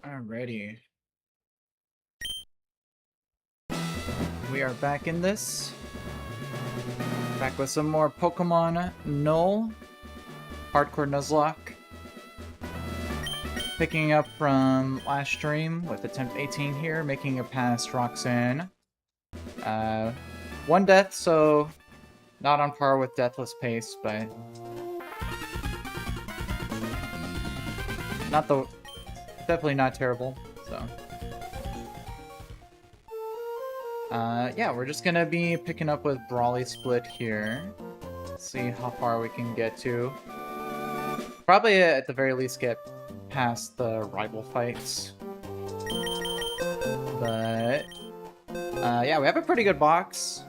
Alrighty. We are back in this. Back with some more Pokemon Null. Hardcore Nuzlocke. Picking up from last stream with attempt 18 here, making it past Roxanne. One death, so not on par with Deathless Pace, but definitely not terrible. So yeah, we're just gonna be picking up with Brawly Split here. See how far we can get to. Probably at the very least get past the rival fights. But yeah, we have a pretty good box.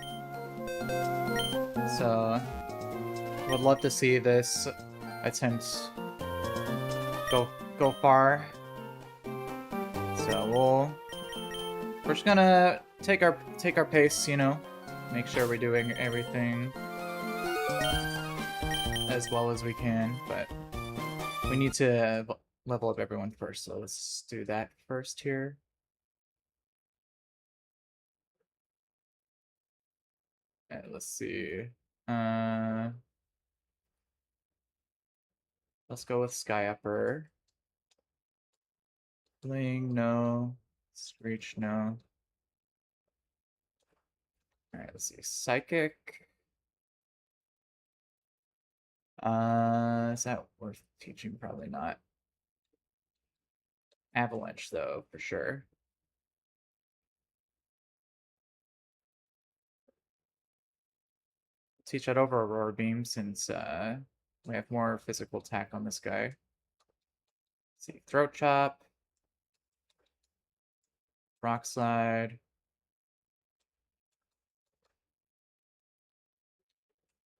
So would love to see this attempt go far. So we're just gonna take our pace, you know, make sure we're doing everything as well as we can, but we need to level up everyone first, so let's do that first here. Let's see. Let's go with Sky Upper. Bling, no. Screech, no. Alright, let's see. Psychic. Is that worth teaching? Probably not. Avalanche, though, for sure. Teach that over Aurora Beam since we have more physical attack on this guy. Let's see. Throat Chop. Rock Slide.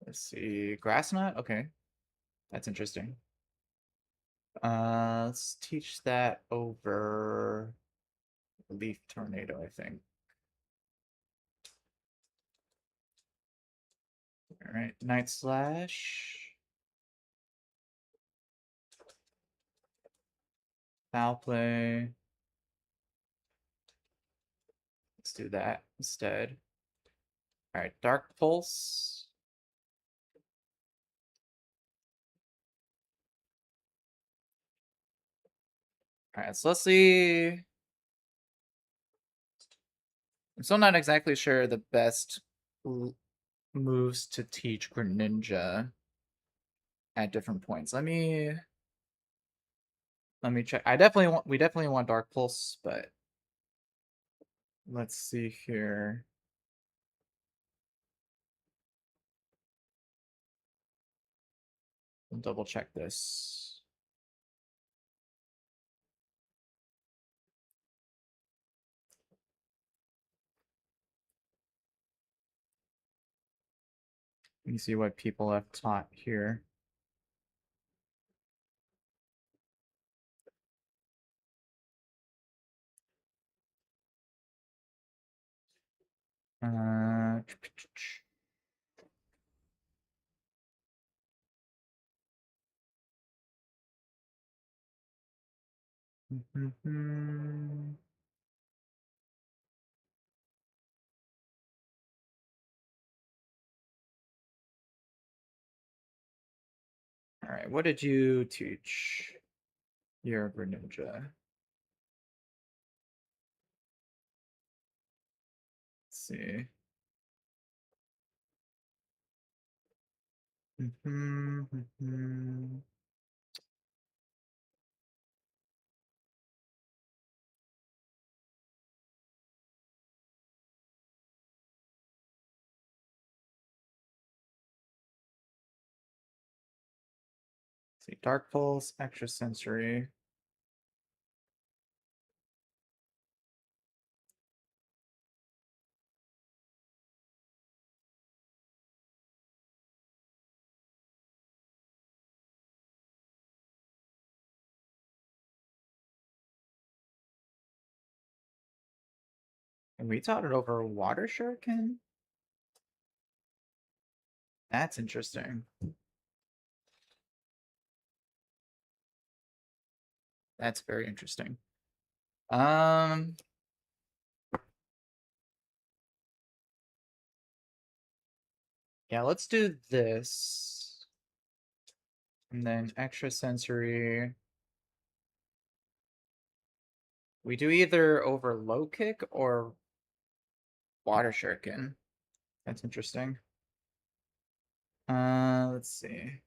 Let's see. Grass Knot? Okay. That's interesting. Let's teach that over Leaf Tornado, I think. Alright, Night Slash. Foul Play. Let's do that instead. Alright, Dark Pulse. Alright, so let's see. I'm still not exactly sure the best moves to teach Greninja at different points. Let me check. We definitely want Dark Pulse, but let's see here. I'll double check this. Let me see what people have taught here. Uh, All right, what did you teach your Greninja? Let's see. See, Dark Pulse, Extrasensory. We taught it over Water Shuriken? That's interesting. That's very interesting. Yeah, let's do this. And then extrasensory. We do either over low kick or water shuriken. That's interesting. Let's see.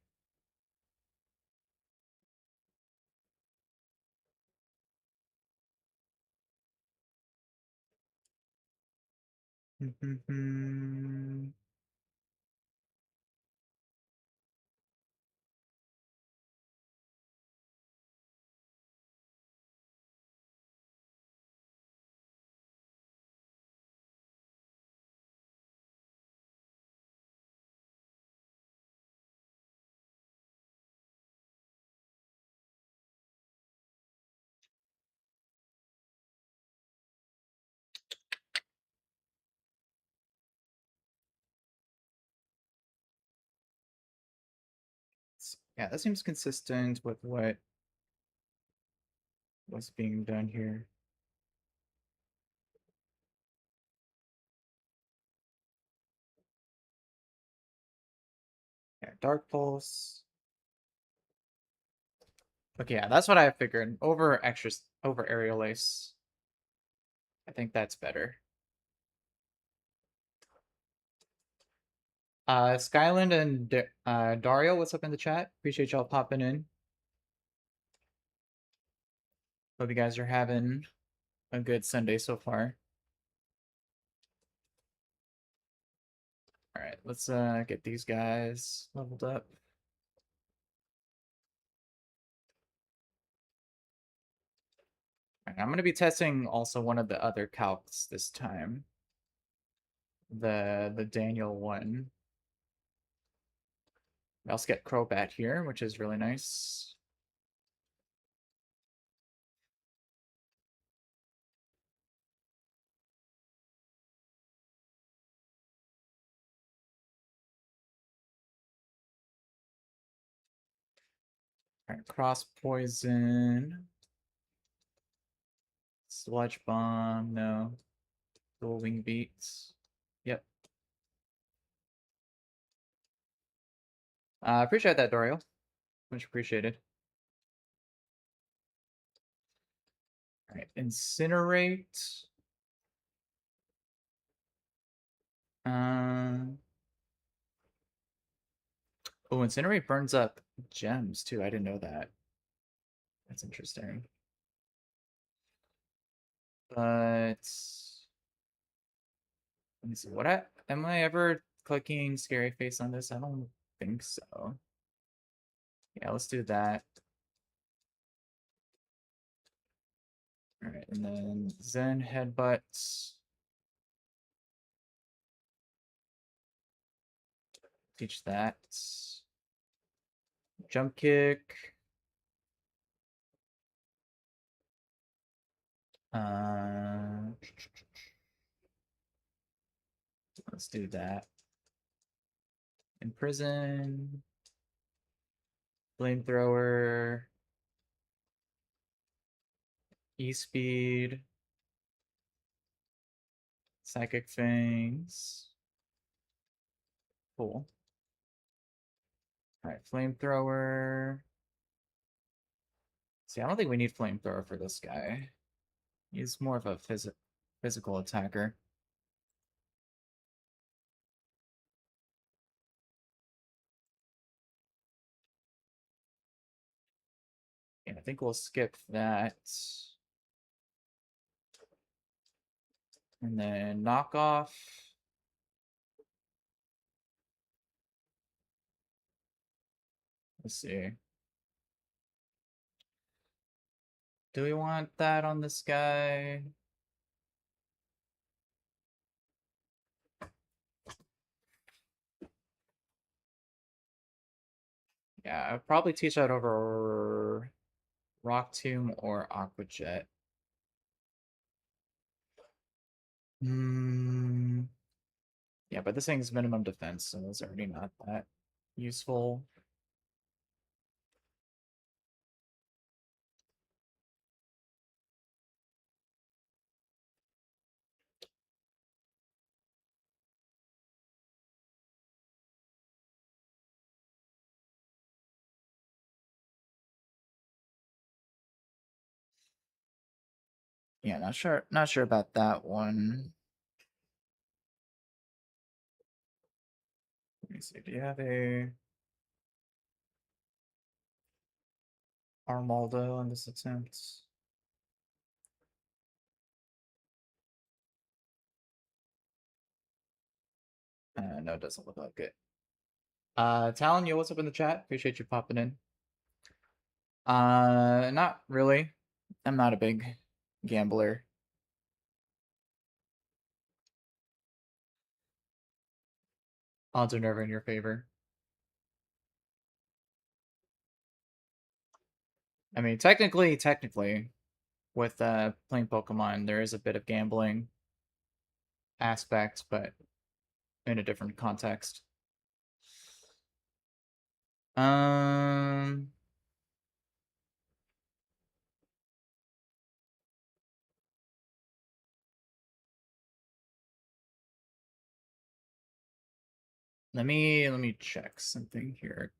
Yeah, that seems consistent with what was being done here. Yeah, Dark Pulse. Okay, yeah, that's what I figured. Over Aerial Ace. I think that's better. Skyland and Dario, what's up in the chat? Appreciate y'all popping in. Hope you guys are having a good Sunday so far. All right, let's get these guys leveled up. All right, I'm gonna be testing also one of the other calcs this time. The Daniel one. We also get Crobat here, which is really nice. All right, Cross Poison. Sludge Bomb, no. Dual Wing Beats. Yep. Appreciate that, Dario. Much appreciated. All right, Incinerate. Oh, Incinerate burns up gems too. I didn't know that. That's interesting. But let me see. Am I ever clicking Scary Face on this? I don't think so. Yeah, let's do that. All right, and then Zen Headbutts. Teach that. Jump Kick. Let's do that. Imprison. Flamethrower. E-Speed. Psychic Fangs. Cool. Alright, Flamethrower. See, I don't think we need Flamethrower for this guy. He's more of a physical attacker. Yeah, I think we'll skip that. And then knock off. Let's see. Do we want that on this guy? Yeah, I'd probably teach that over Rock Tomb or Aqua Jet. Hmm. Yeah, but this thing's minimum defense, so it's already not that useful. Yeah, not sure about that one. Let me see, do you have a Armaldo on this attempt? No, it doesn't look like it. Talon, yo, what's up in the chat? Appreciate you popping in. Not really. I'm not a big gambler. Odds are never in your favor. I mean, technically, with playing Pokemon, there is a bit of gambling aspect, but in a different context. Um, let me check something here.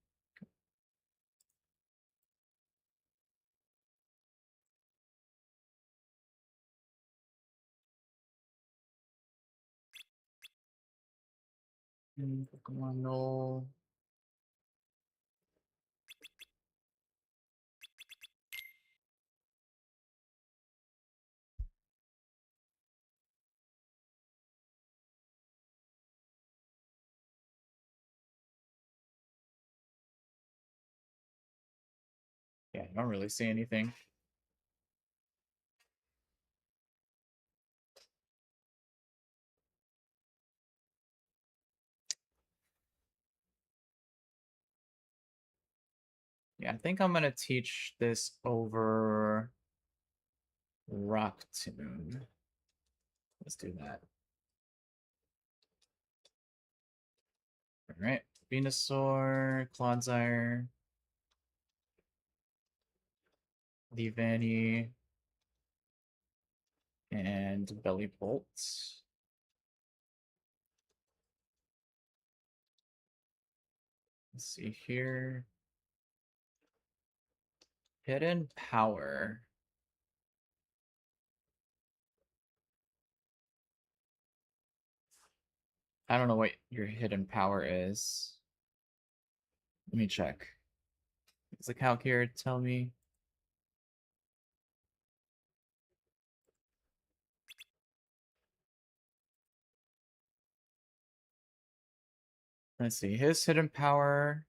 Pokemon Null. Yeah, I don't really see anything. Yeah, I think I'm gonna teach this over Rock Tomb. Let's do that. All right, Venusaur, Clodsire, Leavanny, and Belly Bolt. Let's see here. Hidden Power. I don't know what your hidden power is. Let me check. Does the calc here tell me? Let's see. His hidden power.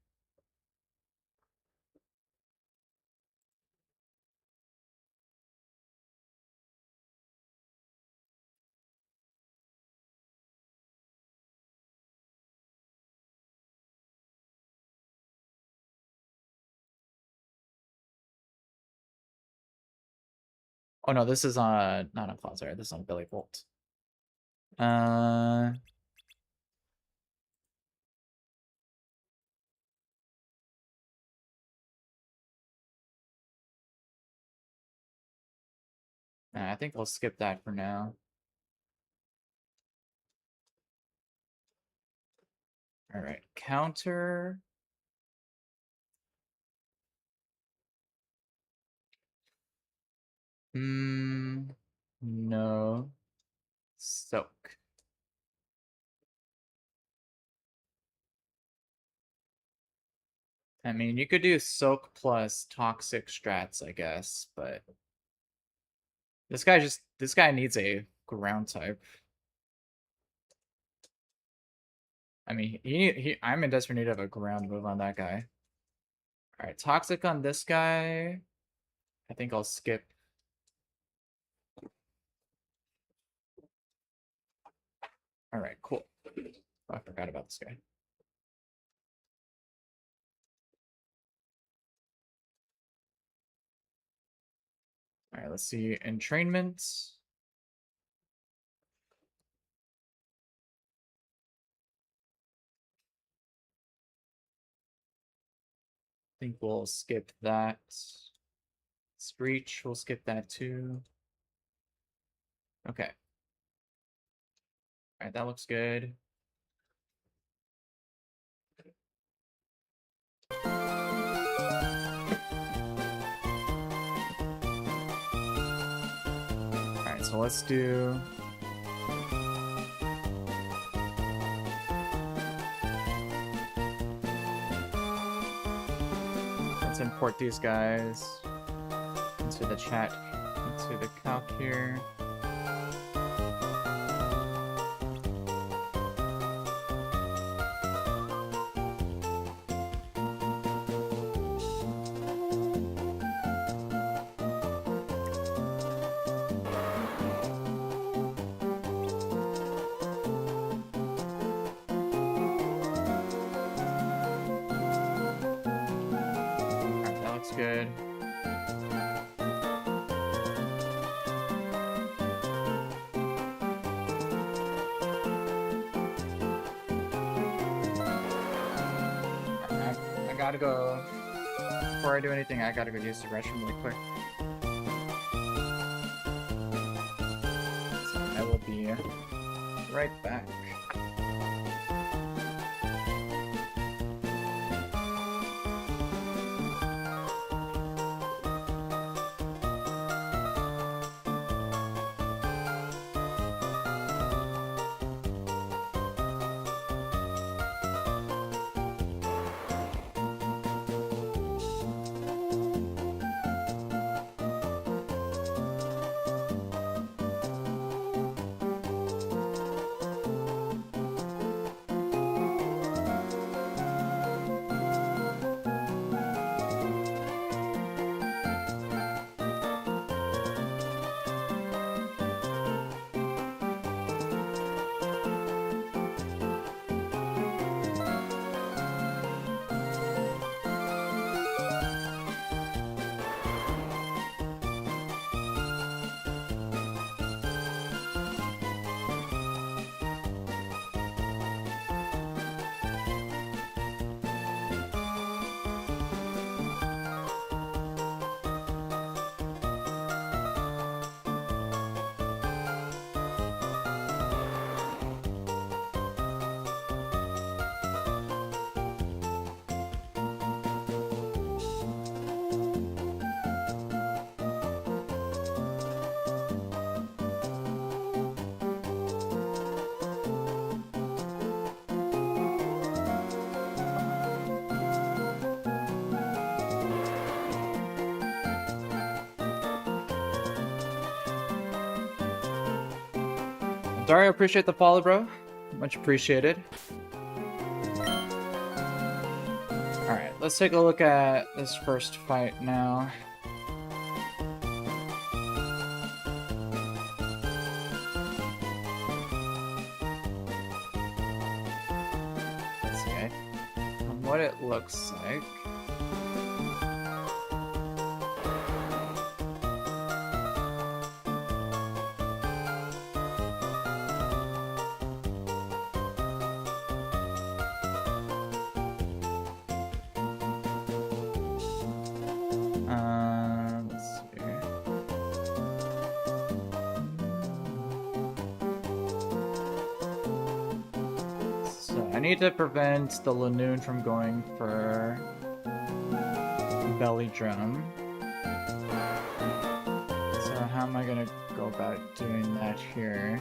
Oh no, this is on not on Clodsire. This is on Belly Bolt. Uh, I think we'll skip that for now. All right, counter. No. Soak. I mean, you could do soak plus toxic strats, I guess, but this guy needs a ground type. I mean, I'm in desperate need of a ground move on that guy. All right, toxic on this guy. I think I'll skip. All right, cool. Oh, I forgot about this guy. All right, let's see. Entrainment. think we'll skip that. Screech, we'll skip that too. Okay. Alright, that looks good. Alright, so let's do... Let's import these guys into the chat, into the calc here. Good. I gotta go. Before I do anything, I gotta go use the restroom really quick. So I will be right back. Dario, appreciate the follow, bro. Much appreciated. Alright, let's take a look at this first fight now. Let's see what it looks like. I need to prevent the Lanoon from going for belly drum. So how am I gonna go about doing that here?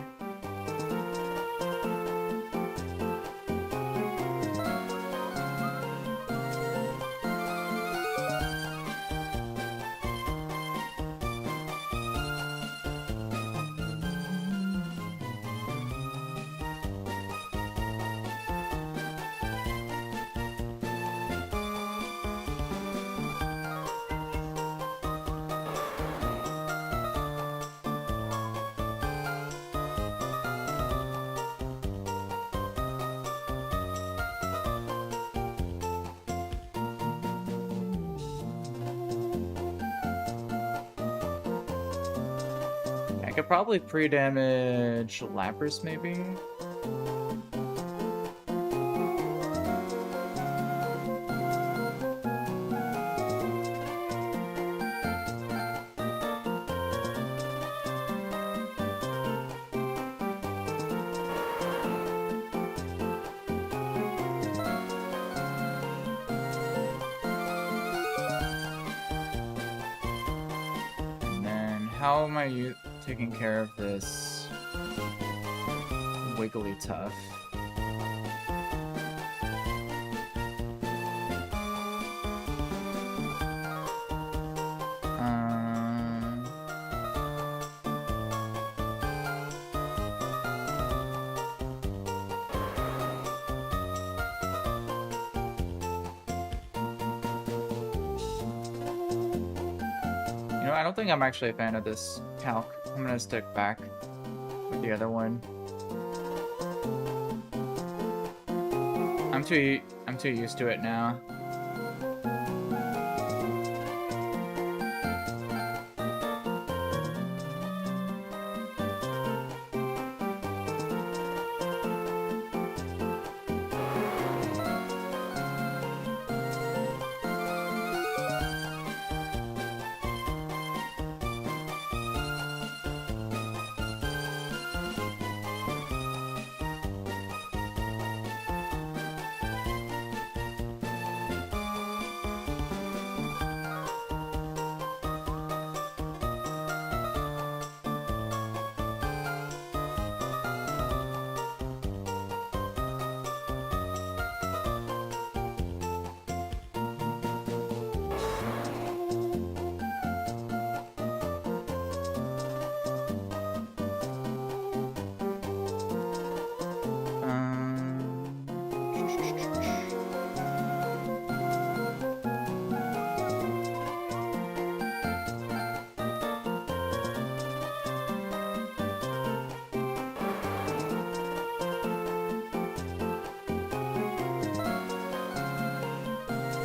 I could probably pre-damage Lapras, maybe? how am I taking care of this Wigglytuff? You know, I don't think I'm actually a fan of this calc. I'm gonna stick back with the other one. I'm too used to it now.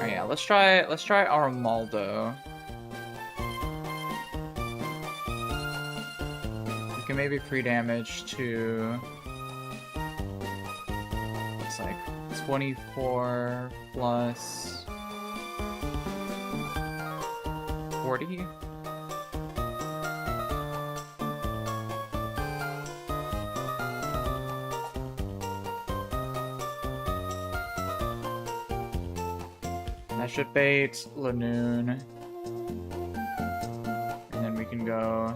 Yeah, let's try Armaldo. We can maybe pre-damage to, looks like 24 plus 40. That should bait Lanoon. And then we can go.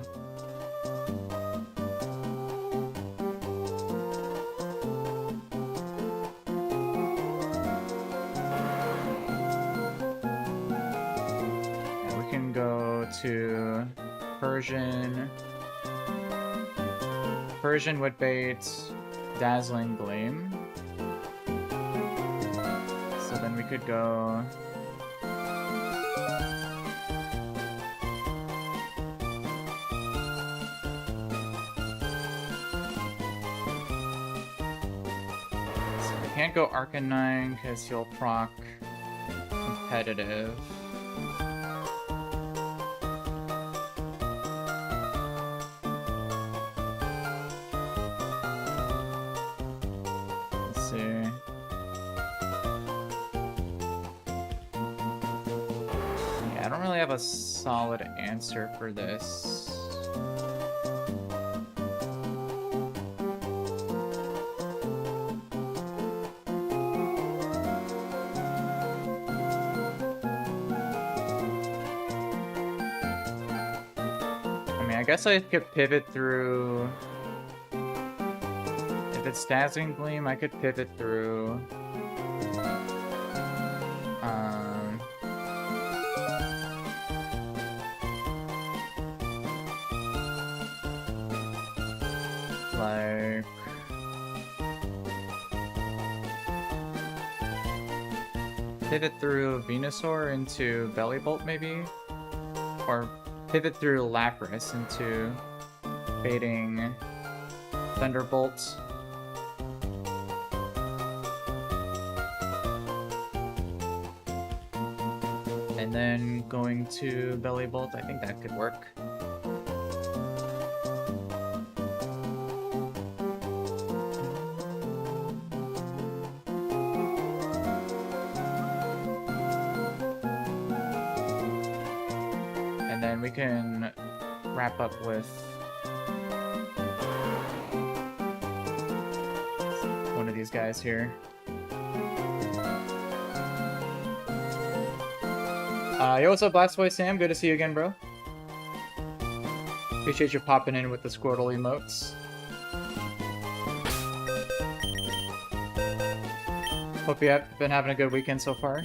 Yeah, we can go to Persian. Persian would bait Dazzling Gleam. So then we could go. Can't go Arcanine because he'll proc competitive. Let's see. Yeah, I don't really have a solid answer for this. I guess I could pivot through. If it's Dazzling Gleam, I could pivot through. Like. Pivot through Venusaur into Bellibolt, maybe? Or pivot through Lapras into baiting Thunderbolt. And then going to Bellibolt, I think that could work. And then we can wrap up with one of these guys here. Yo, what's up, Blastoise Sam? Good to see you again, bro. Appreciate you popping in with the Squirtle emotes. Hope you have been having a good weekend so far.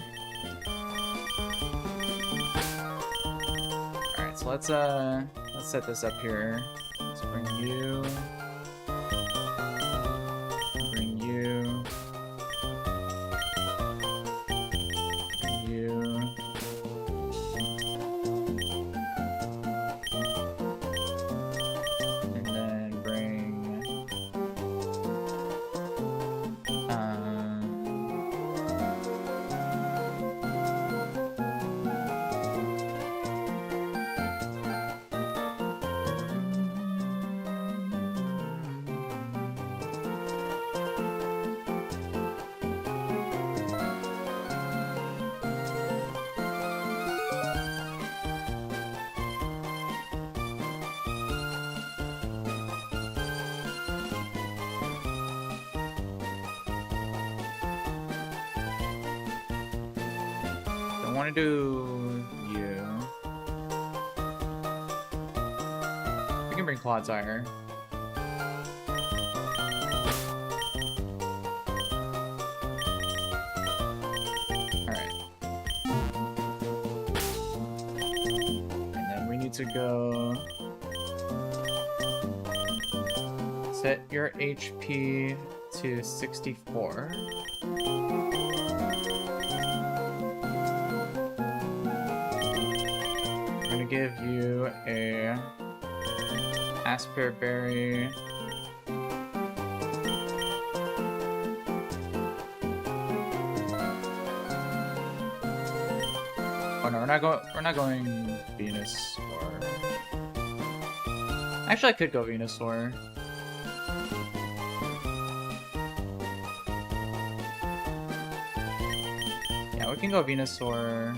Alright, so let's set this up here. Let's bring you. Bring you. Bring you. And then bring I want to do you. We can bring Clodsire. Alright. And then we need to go set your HP to 64. Give you a Asper Berry. Oh no, we're not going Venusaur. Actually, I could go Venusaur. Yeah, we can go Venusaur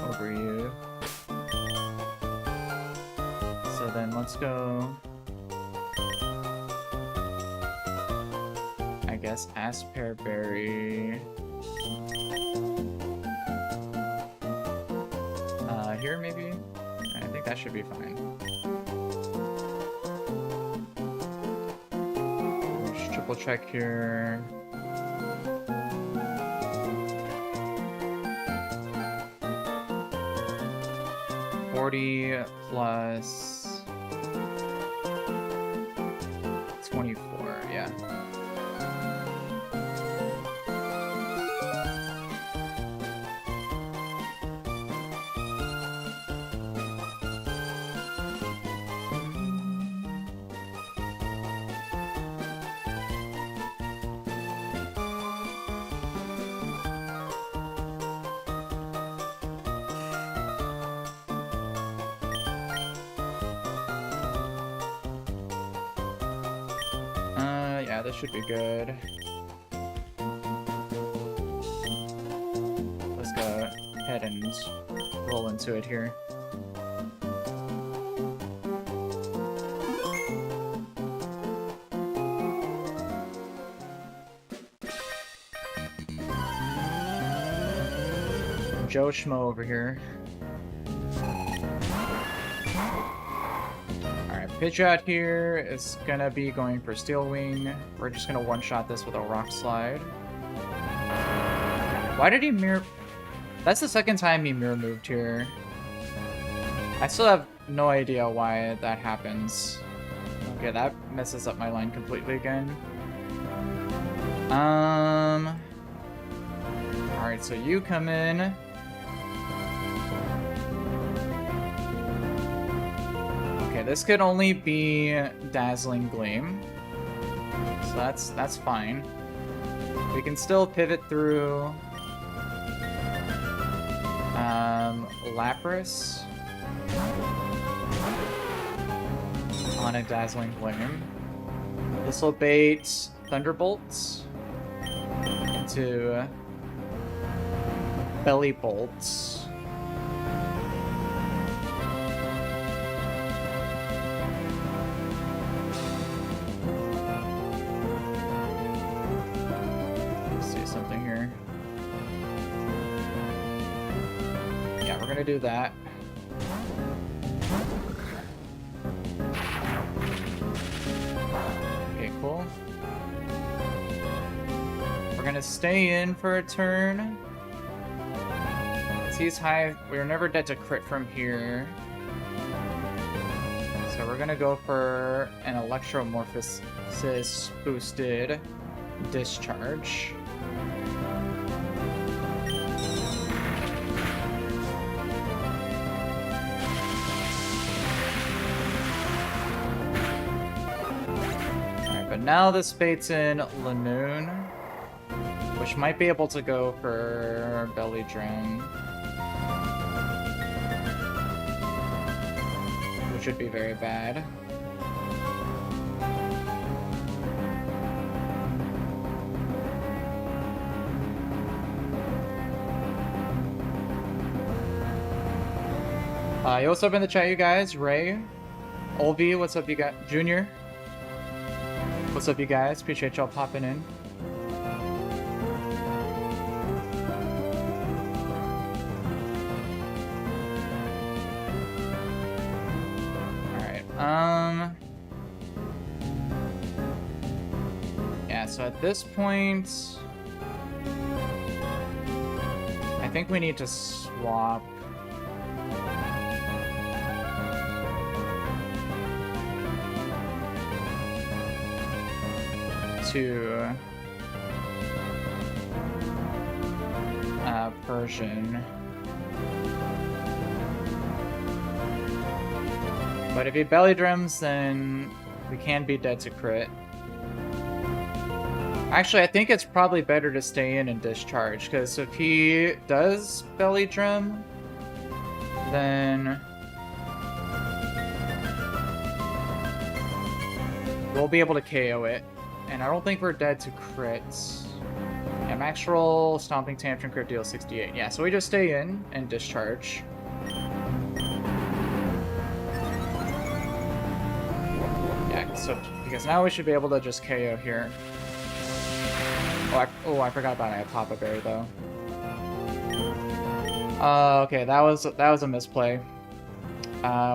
over you. So then let's go, I guess, Asper Berry. Here maybe? I think that should be fine. Just triple check here. Plus 24, yeah. Yeah, this should be good. Let's go ahead and roll into it here. Joe Schmo over here. Pidgeot here is gonna be going for Steel Wing. We're just gonna one-shot this with a Rock Slide. Why did he mirror? That's the second time he mirror moved here. I still have no idea why that happens. Okay, that messes up my line completely again. Alright, so you come in. This could only be Dazzling Gleam, so that's fine. We can still pivot through Lapras on a Dazzling Gleam. This will bait Thunderbolts into Belly Bolts. gonna do that. Okay, cool. We're gonna stay in for a turn. He's high. We're never dead to crit from here. So we're gonna go for an Electromorphosis boosted discharge. Alright, but now this baits in Lanoon, which might be able to go for Belly Drum. Which would be very bad. Yo, what's up in the chat, you guys? Ray, Olvi, what's up, you guys? Junior, what's up, you guys? Appreciate y'all popping in. Yeah, so at this point, I think we need to swap. To Persian. But if he belly drums, then we can be dead to crit. Actually, I think it's probably better to stay in and discharge, because if he does belly drum, then we'll be able to KO it. And I don't think we're dead to crits. Yeah, max roll, Stomping Tantrum, crit deal 68. Yeah, so we just stay in and discharge. Yeah, so because now we should be able to just KO here. Oh, I forgot about it. I Papa Berry though. Okay, that was a misplay.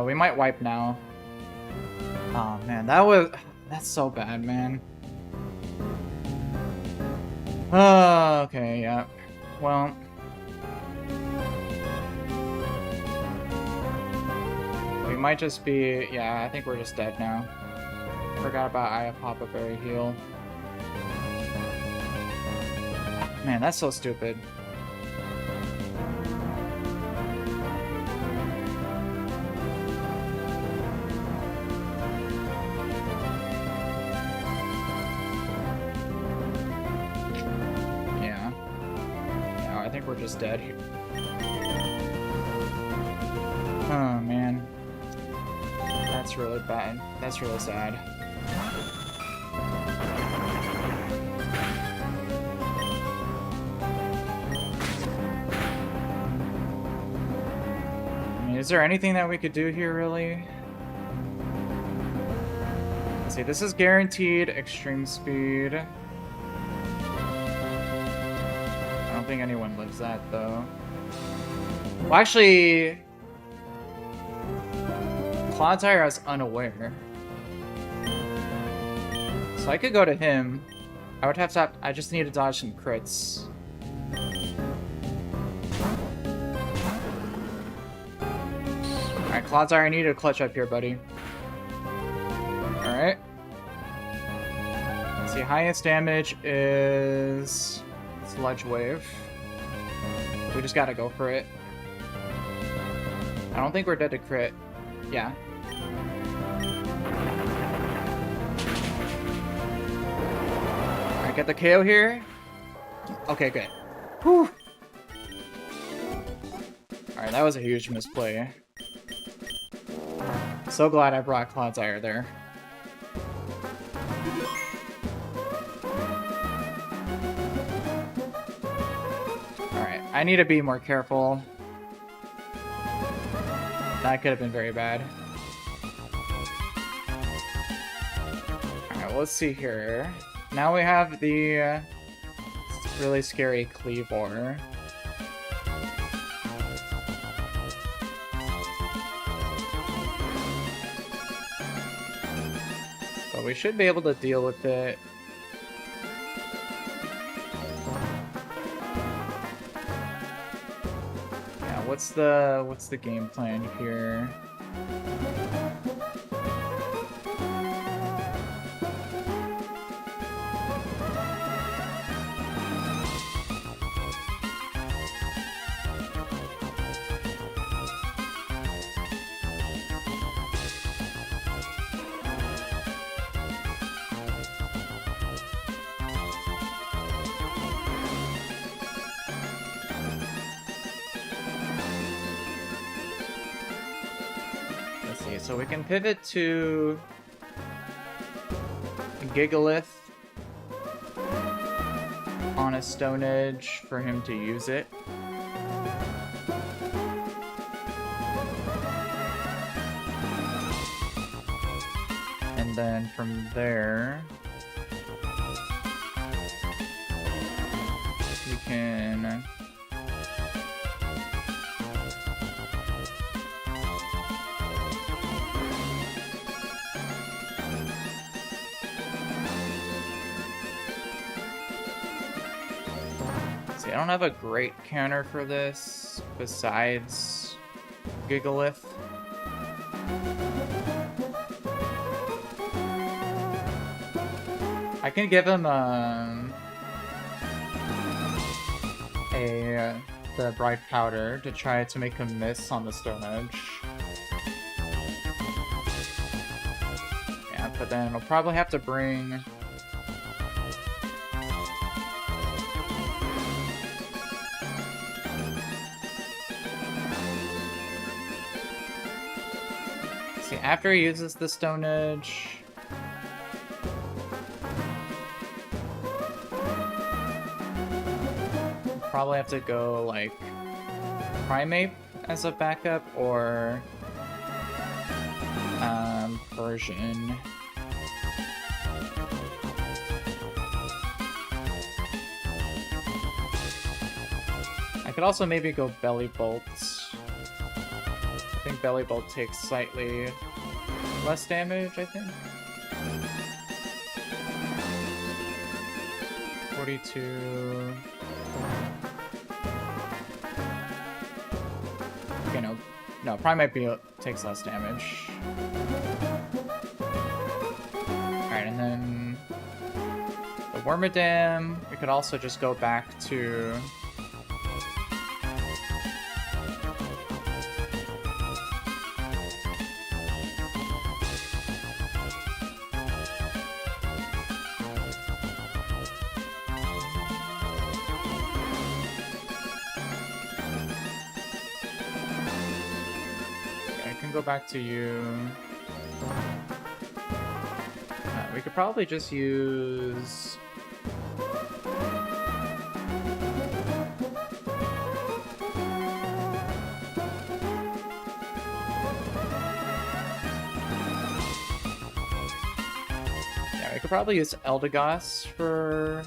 We might wipe now. Oh man, that's so bad, man. Okay, yeah. Well, we might just be. Yeah, I think we're just dead now. Forgot about I have Papa Berry heal. Man, that's so stupid. Yeah. No, I think we're just dead here. Oh, man. That's really bad. That's really sad. Is there anything that we could do here, really? Let's see, this is guaranteed extreme speed. I don't think anyone lives that, though. Well, actually, Clodsire is unaware. So I could go to him. I would have to. I just need to dodge some crits. Alright, Clodsire, I need to clutch up here, buddy. Alright. Let's see, highest damage is Sludge Wave. We just gotta go for it. I don't think we're dead to crit. Yeah. Alright, get the KO here. Okay, good. Whew. Alright, that was a huge misplay. So glad I brought Clodsire there. Alright, I need to be more careful. That could have been very bad. Alright, well, let's see here. Now we have the really scary Cleavor. But we should be able to deal with it. Yeah, what's the game plan here? So we can pivot to Gigalith on a Stone Edge for him to use it. And then from there, we can I don't have a great counter for this besides Gigalith. I can give him the Bright Powder to try to make him miss on the Stone Edge. Yeah, but then I'll probably have to bring after he uses the Stone Edge, probably have to go like Primeape as a backup or Persian. I could also maybe go Belly Bolt. I think Belly Bolt takes slightly less damage, I think. 42. Okay, no, Primeape takes less damage. Alright, and then the Wormadam, we could also just go back to go back to you. We could probably just use we could probably use Eldegoss for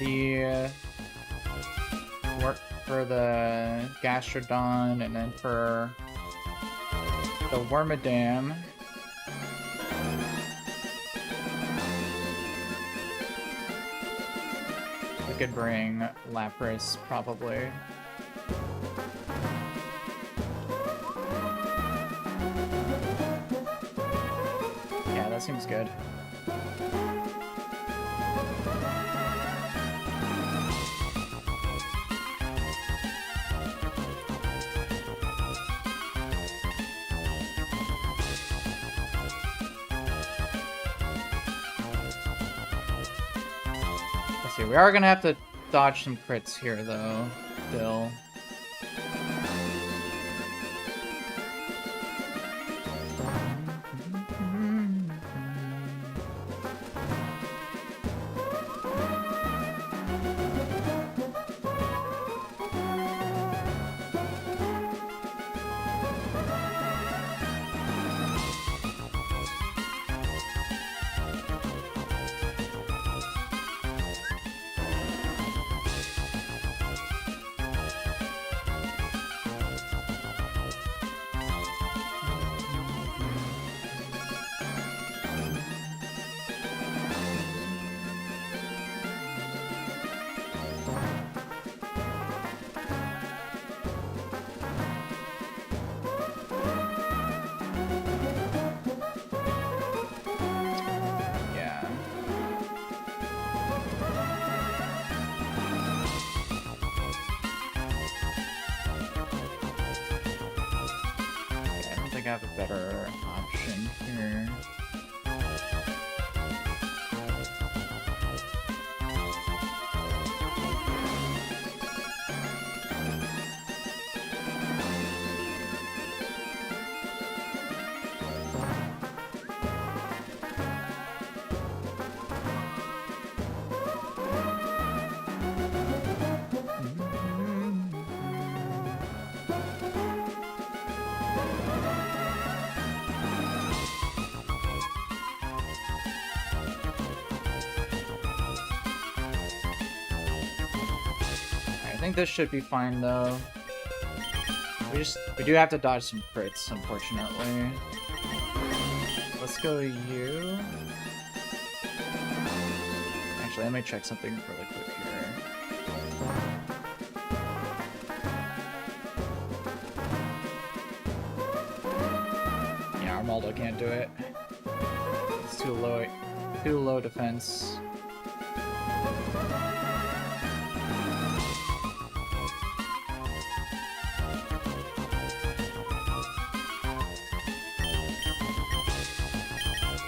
the work for the Gastrodon, and then for the Wormadam, we could bring Lapras, probably. Yeah, that seems good. We are gonna have to dodge some crits here, though, still. think I have a better option here. I think this should be fine though. We do have to dodge some crits, unfortunately. Let's go you. Actually, let me check something really quick here. Yeah, Armaldo can't do it. It's too low defense.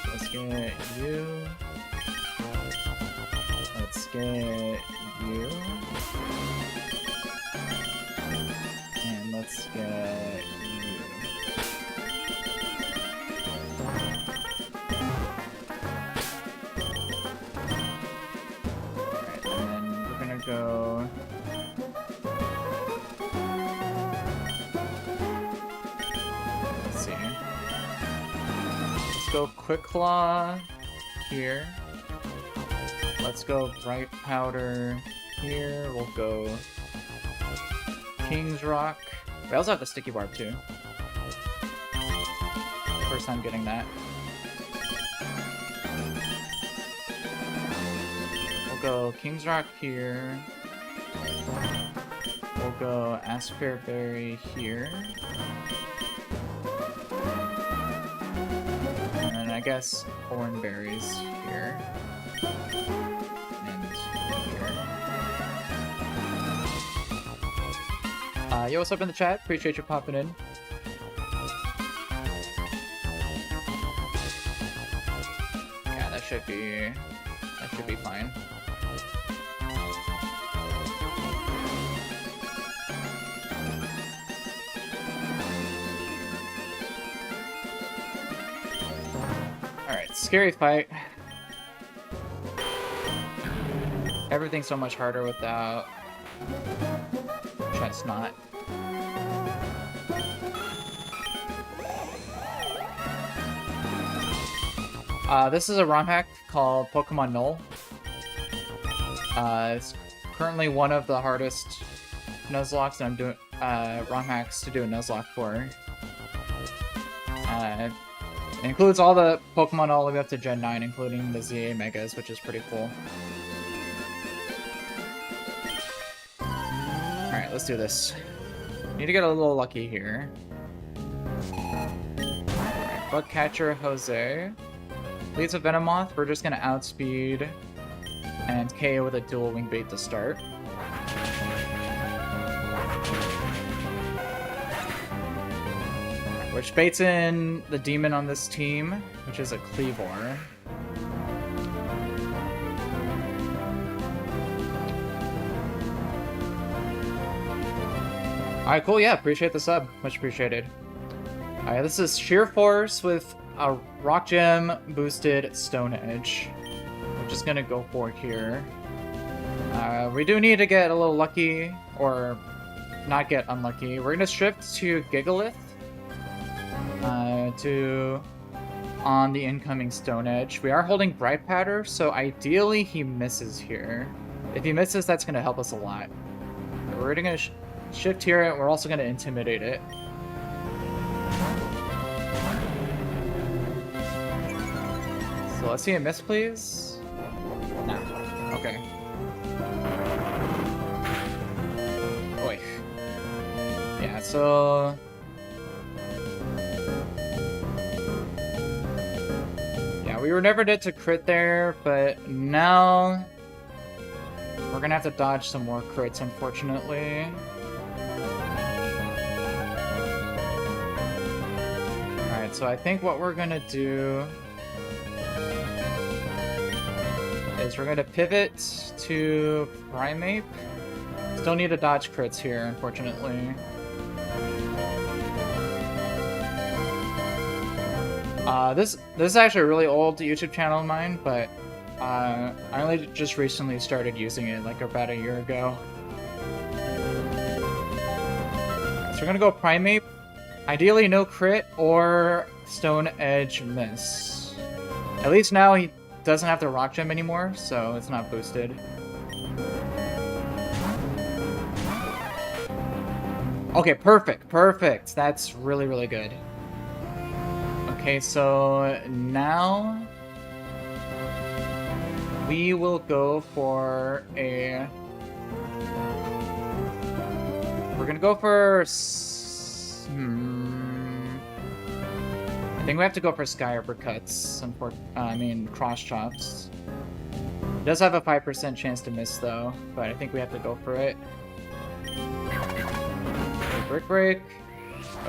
Let's get you. And let's get you. Alright, and then we're gonna go... Let's see. Let's go Quick Claw here. Let's go Bright Powder here. We'll go King's Rock. We also have the Sticky Barb too. First time getting that. We'll go King's Rock here. We'll go Aspare Berry here. And then I guess Thornberries here. Yo, what's up in the chat? Appreciate you popping in. Yeah, that should be fine. Alright, scary fight. Everything's so much harder without Chestnut. This is a ROM hack called Pokemon Null. It's currently one of the hardest Nuzlocks that I'm doing, ROM hacks to do a Nuzlocke for. It includes all the Pokemon all the way up to Gen 9, including the ZA Megas, which is pretty cool. Alright, let's do this. Need to get a little lucky here. Alright, Bug Catcher Jose. Leads a Venomoth, we're just gonna outspeed and KO with a dual wing bait to start. Which baits in the demon on this team, which is a Cleavor. Alright, cool, yeah, appreciate the sub. Much appreciated. Alright, this is Sheer Force with a Rock Gem boosted Stone Edge. We're just gonna go for it here. We do need to get a little lucky, or not get unlucky. We're gonna shift to Gigalith on the incoming Stone Edge. We are holding Bright Powder, so ideally he misses here. If he misses, that's gonna help us a lot. We're gonna shift here, and we're also gonna intimidate it. So let's see a miss, please. No. Okay. Oi. Yeah, so... Yeah, we were never dead to crit there, but now... we're gonna have to dodge some more crits, unfortunately. So I think what we're gonna do is we're gonna pivot to Primeape. Still need to dodge crits here, unfortunately. This is actually a really old YouTube channel of mine, but I only just recently started using it, like about a year ago. So we're gonna go Primeape. Ideally no crit or Stone Edge miss. At least now he doesn't have the Rock Gem anymore, so it's not boosted. Okay, perfect, perfect. That's really, really good. Okay, so now we will go for a... We're gonna go for... I think we have to go for Sky Uppercuts. I mean, Cross Chops. It does have a 5% chance to miss, though, but I think we have to go for it. Brick Break.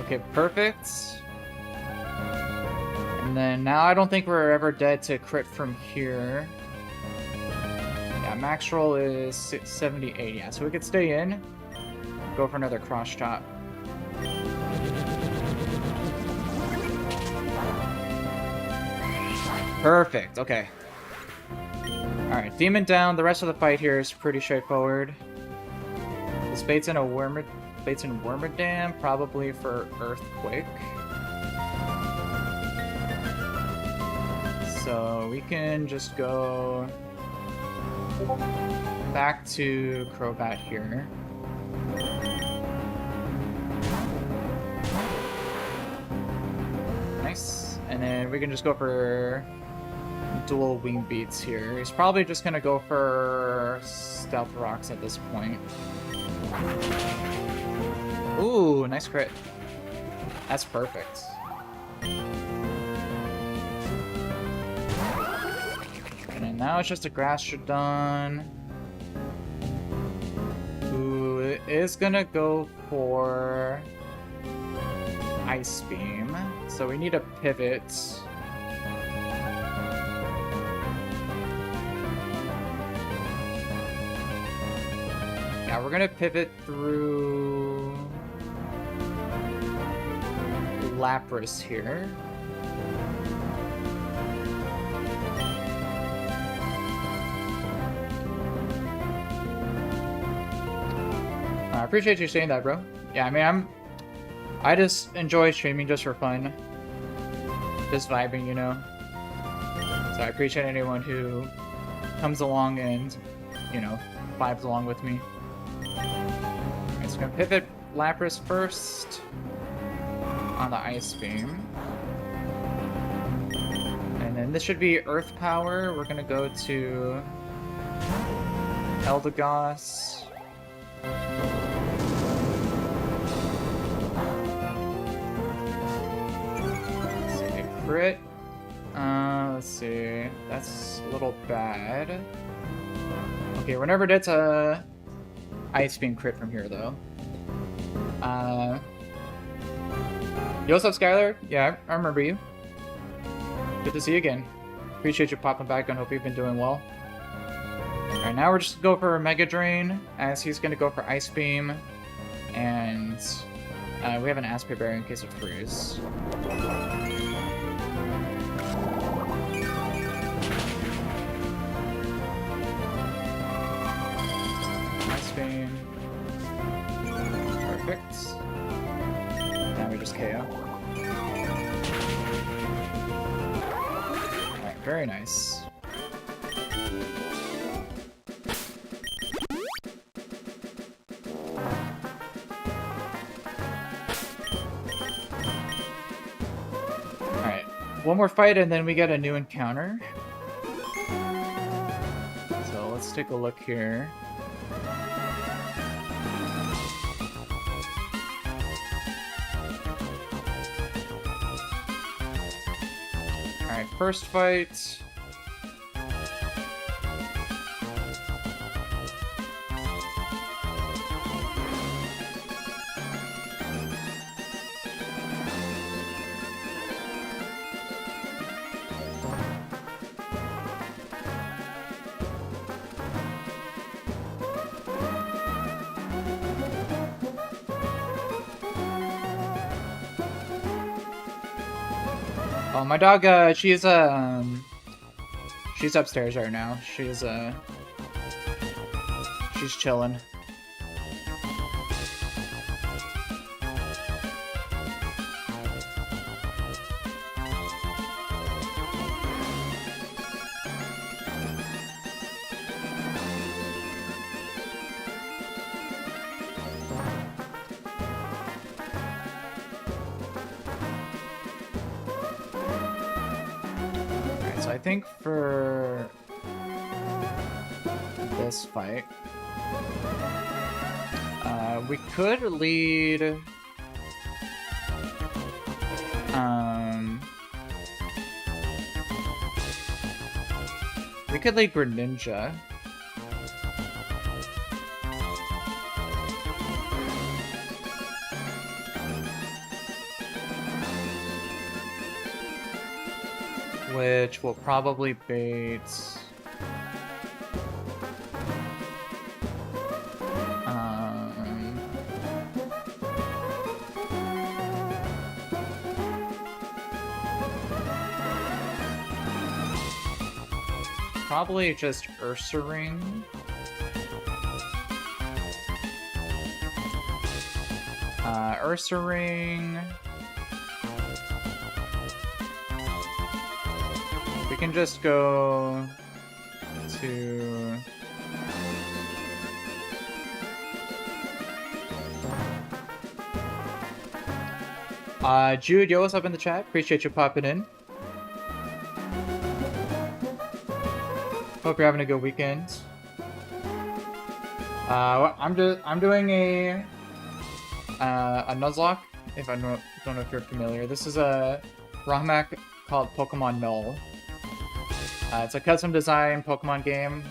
Okay, perfect. And then now I don't think we're ever dead to crit from here. Yeah, max roll is 78. Yeah, so we could stay in. Go for another Cross Chop. Perfect, okay. Alright, Demon down. The rest of the fight here is pretty straightforward. This bait's in Wormadam, probably for Earthquake. So we can just go back to Crobat here. Nice. And then we can just go for dual Wing Beats here. He's probably just gonna go for Stealth Rocks at this point. Ooh, nice crit. That's perfect. And then now it's just a Gastrodon, who is gonna go for Ice Beam. So we need a pivot. Yeah, we're gonna pivot through Lapras here. I appreciate you saying that, bro. Yeah, I mean, I just enjoy streaming just for fun. Just vibing, you know? So I appreciate anyone who comes along and, you know, vibes along with me. Alright, so we're gonna pivot Lapras first on the Ice Beam. And then this should be Earth Power. We're gonna go to Eldegoss. Crit. Let's see. That's a little bad. Okay, we're never dead to Ice Beam crit from here, though. Yo, what's up, Skylar? Yeah, I remember you. Good to see you again. Appreciate you popping back and hope you've been doing well. Alright, now we're just gonna go for Mega Drain, as he's gonna go for Ice Beam. And we have an Aspie Berry in case of freeze. Beam. Perfect. Now we just KO. Alright, very nice. Alright, one more fight and then we get a new encounter. So let's take a look here. Alright, first fight. Oh, my dog, she's upstairs right now. She's chilling. So I think for this fight, we could lead, we could lead Greninja. Which will probably bait... probably just Ursaring. Ursaring... We can just go to... Jude, yo, what's up in the chat? Appreciate you popping in. Hope you're having a good weekend. I'm doing a Nuzlocke. If I don't know if you're familiar, this is a ROM hack called Pokemon Null. It's a custom design Pokemon game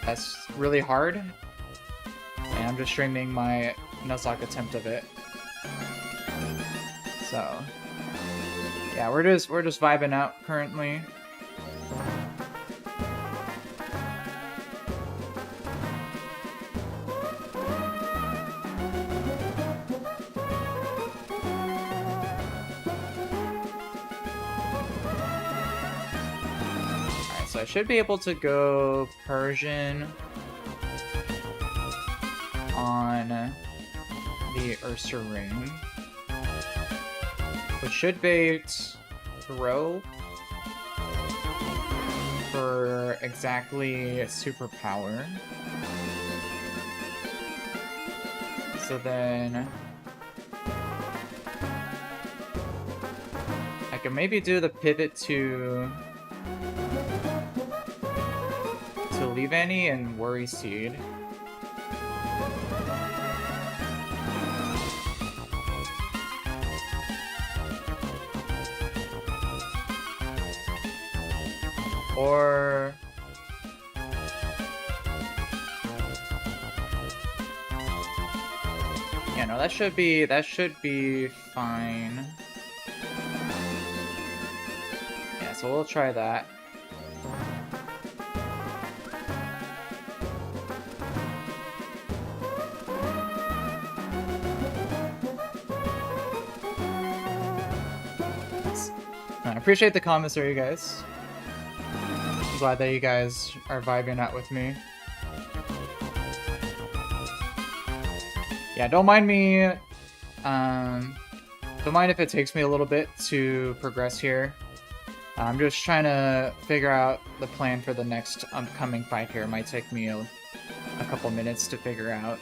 that's really hard, and I'm just streaming my Nuzlocke attempt of it. So, yeah, we're just vibing out currently. So I should be able to go Persian on the Ursaring, which should bait Throw for exactly superpower. So then I can maybe do the pivot to Leave Any and Worry Seed. Or yeah, no, that should be fine. Yeah, so we'll try that. I appreciate the comments there, you guys. I'm glad that you guys are vibing out with me. Yeah, don't mind me. Don't mind if it takes me a little bit to progress here. I'm just trying to figure out the plan for the next upcoming fight here. It might take me a couple minutes to figure out.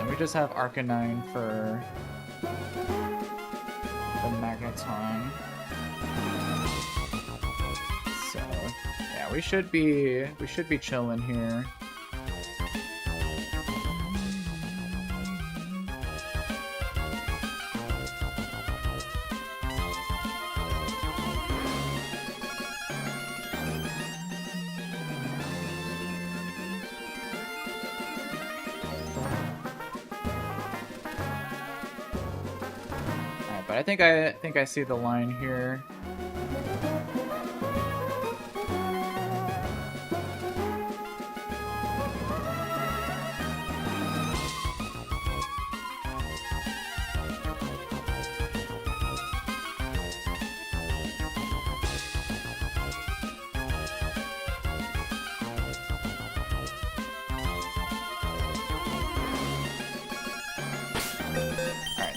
We just have Arcanine for the Magneton. So yeah, we should be chilling here. But I think I see the line here.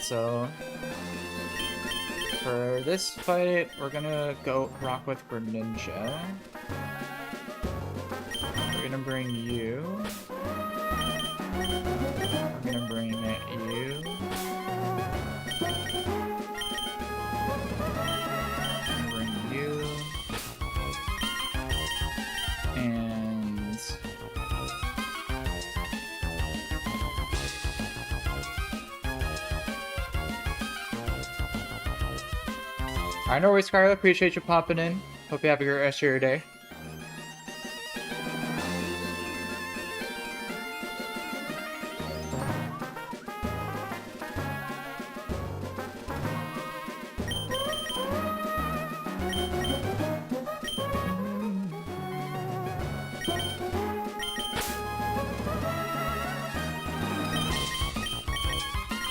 so for this fight, we're gonna go rock with Greninja. We're gonna bring you. We're gonna bring you. We're gonna bring you. And I know where Scarlet. Appreciate you popping in. Hope you have a great rest of your day.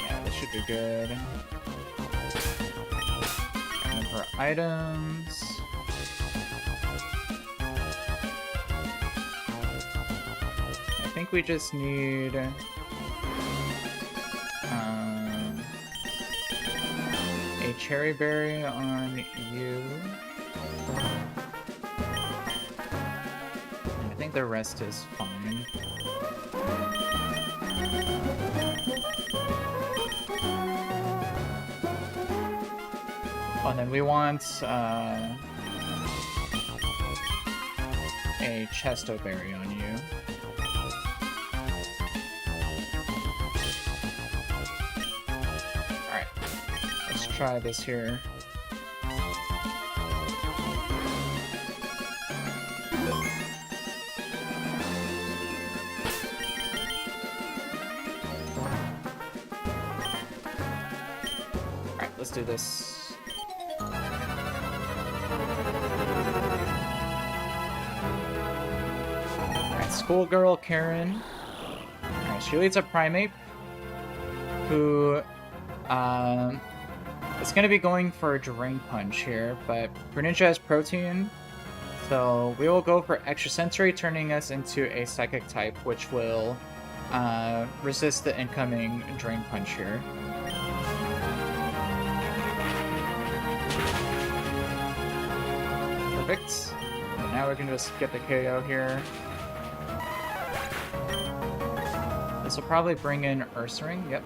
Yeah, this should be good. And for items. I think we just need a cherry berry on you. And I think the rest is fine. Oh, and then we want a chesto berry on you. Alright, let's try this here. Alright, let's do this. Schoolgirl Karen. Alright, she leads a Primeape who is going to be going for a Drain Punch here, but Greninja has Protein, so we will go for Extrasensory, turning us into a Psychic type, which will resist the incoming Drain Punch here. Perfect. And now we can just get the KO here. This will probably bring in Ursaring, yep.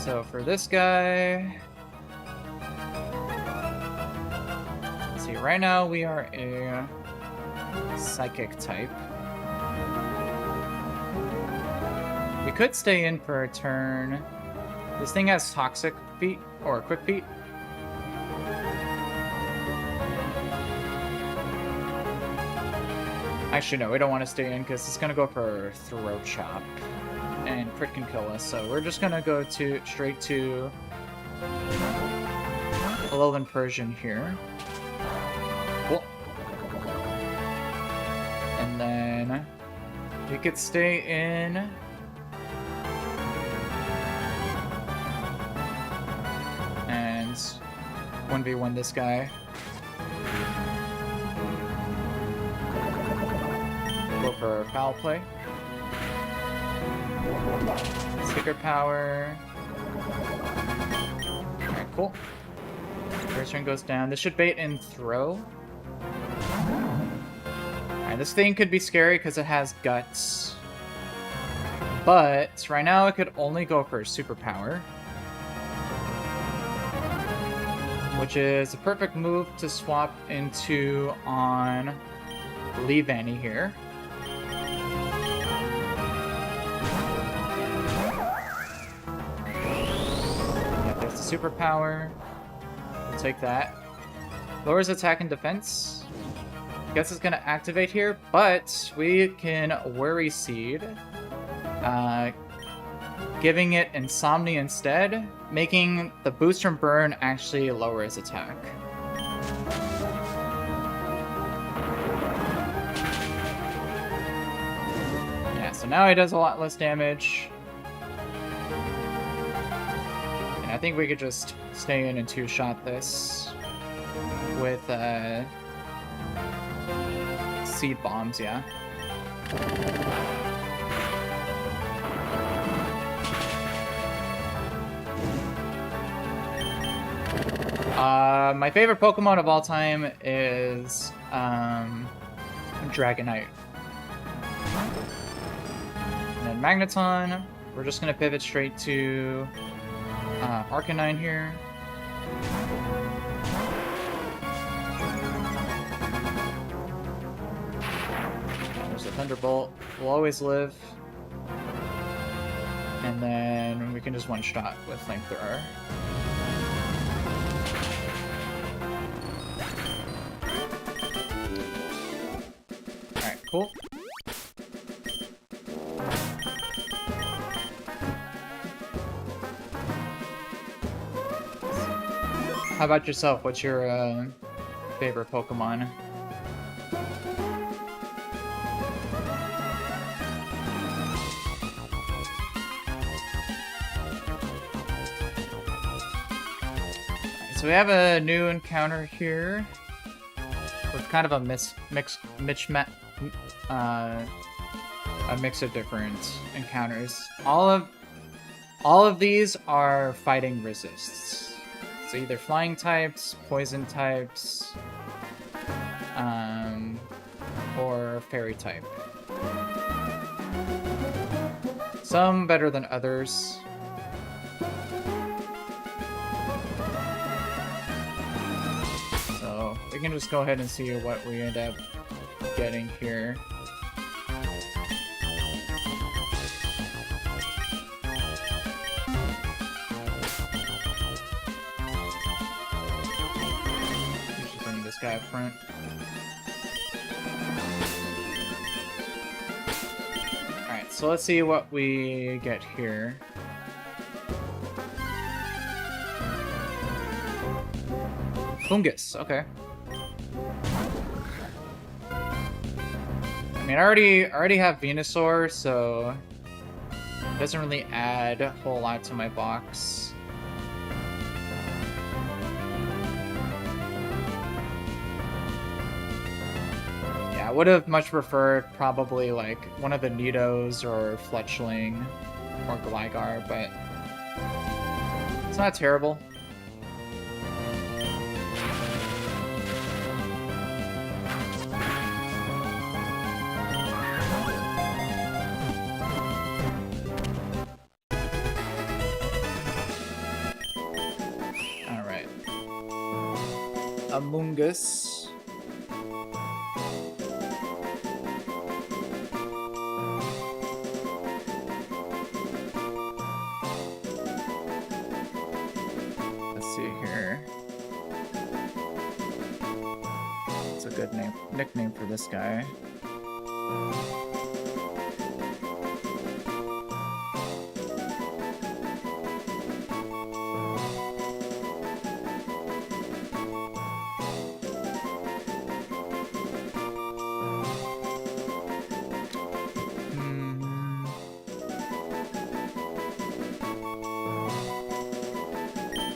So for this guy... Let's see, right now we are a Psychic type. We could stay in for a turn. This thing has Toxic Feet, or Quick Feet. Actually, no, we don't want to stay in because it's going to go for Throat Chop. And crit can kill us, so we're just going to go straight to Alolan Persian here. Cool. And then we could stay in. And 1v1 this guy. Go for Foul Play. Sticker Power. Alright, cool. First turn goes down. This should bait in Throw. Alright, this thing could be scary because it has Guts. But right now it could only go for Superpower. Which is a perfect move to swap into on Leavanny here. Superpower. We'll take that. Lowers attack and defense. Guess it's gonna activate here, but we can Worry Seed, giving it Insomnia instead, making the boost from Burn actually lower its attack. Yeah, so now it does a lot less damage. I think we could just stay in and two-shot this with Seed Bombs, yeah. My favorite Pokemon of all time is Dragonite. And then Magneton. We're just gonna pivot straight to Arcanine here. There's a Thunderbolt. Will always live. And then we can just one-shot with Flamethrower. Alright, cool. How about yourself? What's your favorite Pokemon? So we have a new encounter here with kind of a mix of different encounters. All of these are fighting resists. So either flying types, poison types, or fairy type. Some better than others. So we can just go ahead and see what we end up getting here. Just bring this guy up front. Alright, so let's see what we get here. Fungus, okay. I mean, I already have Venusaur, so it doesn't really add a whole lot to my box. Yeah, I would have much preferred probably like one of the Nidos or Fletchling or Gligar, but it's not terrible. Amoonguss. Let's see here. It's a good nickname for this guy.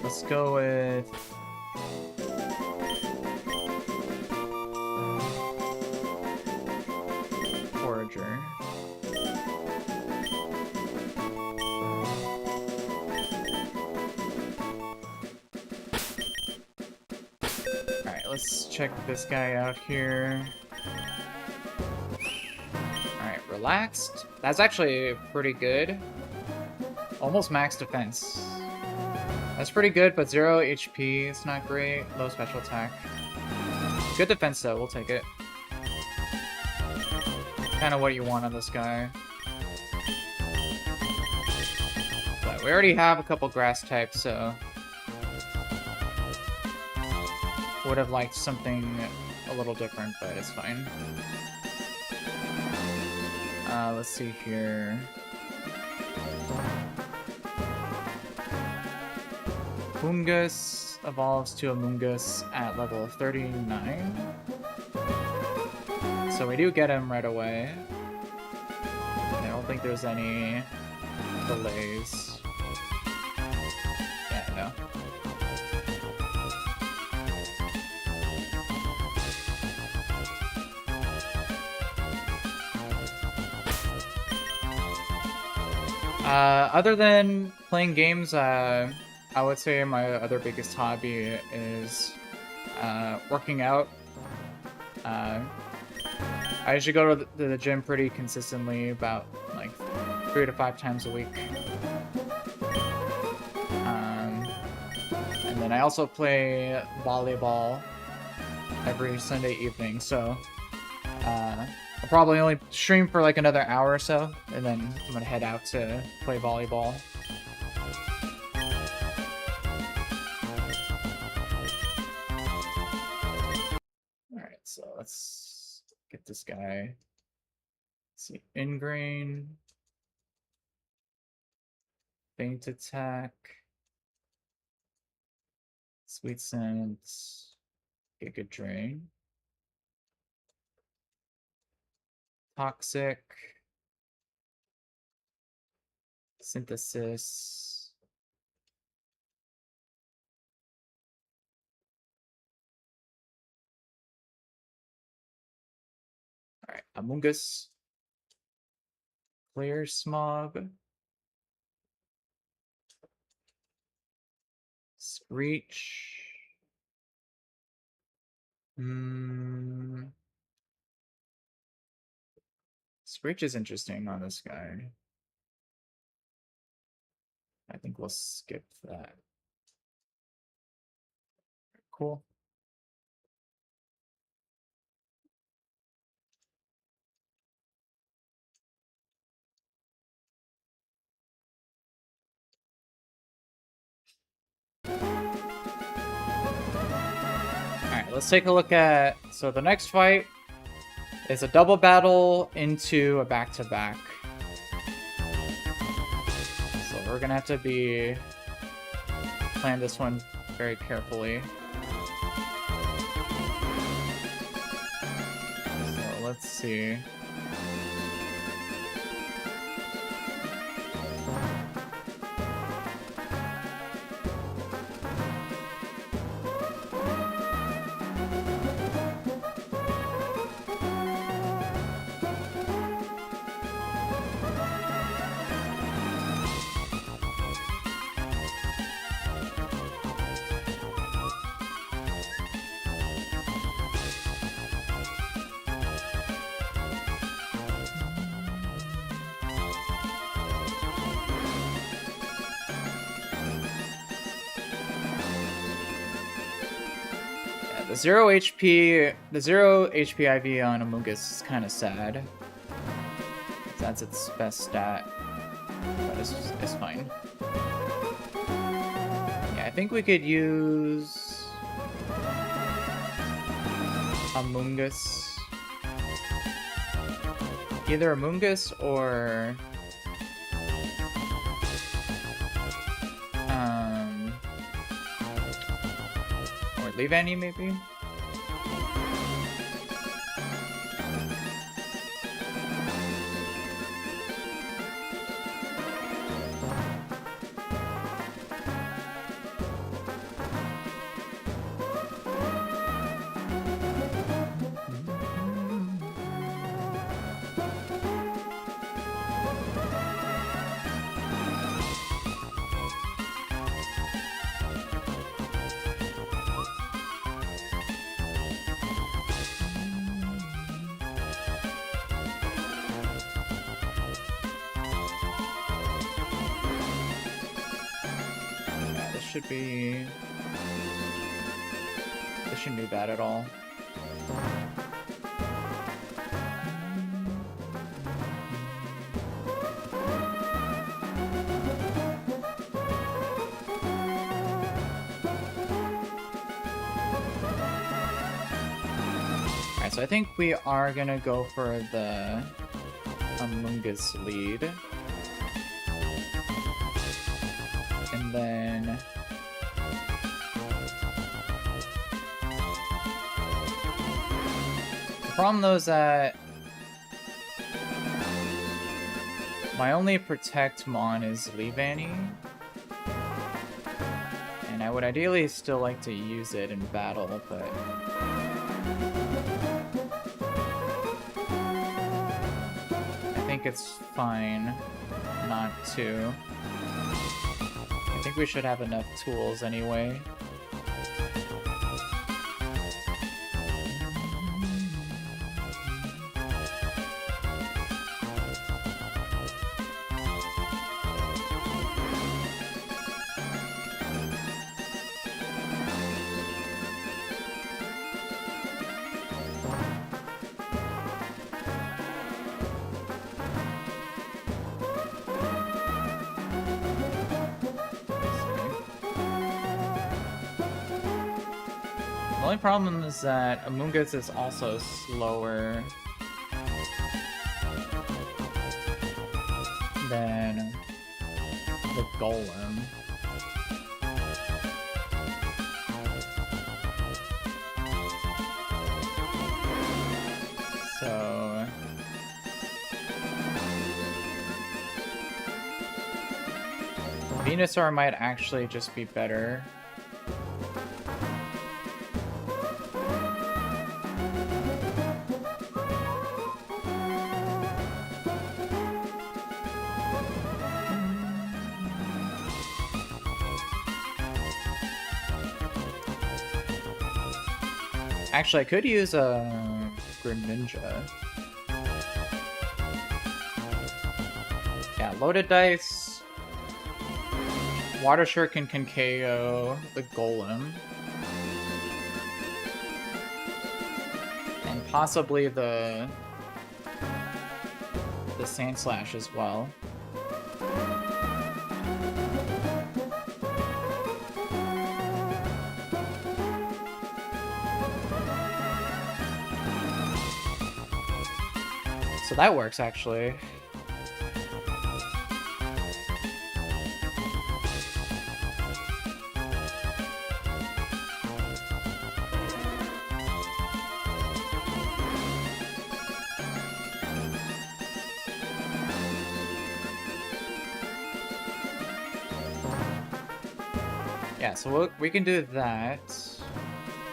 Let's go with Forager. Alright, let's check this guy out here. Alright, relaxed. That's actually pretty good. Almost max defense. That's pretty good, but 0 HP is not great. Low special attack. Good defense though, we'll take it. Kind of what you want on this guy. But we already have a couple grass types, so would have liked something a little different, but it's fine. Let's see here. Fungus evolves to Amoonguss at level 39. So we do get him right away. I don't think there's any delays. Yeah, no. Other than playing games, I would say my other biggest hobby is working out. I usually go to the gym pretty consistently, about like 3 to 5 times a week. And then I also play volleyball every Sunday evening, so I'll probably only stream for like another hour or so, and then I'm gonna head out to play volleyball. Alright, so let's get this guy. Let's see, Ingrain, Feint Attack, Sweet Scent, Giga Drain, Toxic, Synthesis, alright, Amoonguss, Clear Smog, Screech, Screech is interesting on this guy. I think we'll skip that. Cool. Alright, let's take a look at... So the next fight is a double battle into a back-to-back. So we're gonna have to plan this one very carefully. So let's see. The 0 HP IV on Amoonguss is kind of sad. That's its best stat, but it's fine. Yeah, I think we could use Amoonguss. Either Amoonguss or Leavanny, maybe? This shouldn't be bad at all. Alright, so I think we are gonna go for the Amoonguss lead. And then the problem though is that my only Protect Mon is Leavanny, and I would ideally still like to use it in battle, but I think it's fine not to. think we should have enough tools anyway. The only problem is that Amoonguss is also slower than the Golem. So Venusaur might actually just be better. Actually, I could use a Greninja. Yeah, loaded dice. Water Shuriken can KO the Golem. And possibly the Sand Slash as well. So that works, actually. Yeah, so we can do that.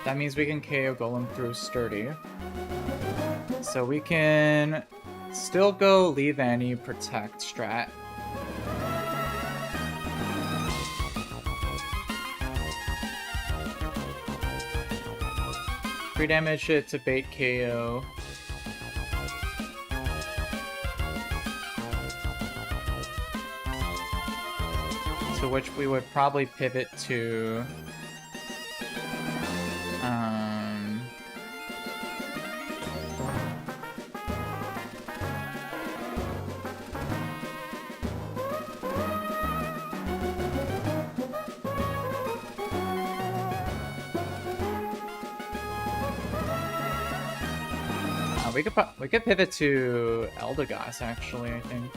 That means we can KO Golem through Sturdy. So we can still go Leave Any, Protect strat. Free damage it to bait KO. To which we would probably pivot to we could pivot to Eldegoss, actually, I think.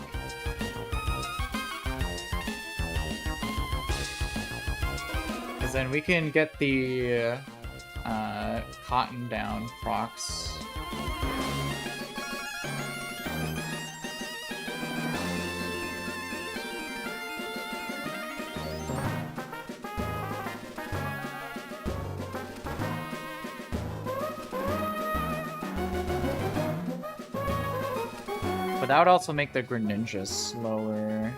Because then we can get the Cotton down procs. But that would also make the Greninja slower.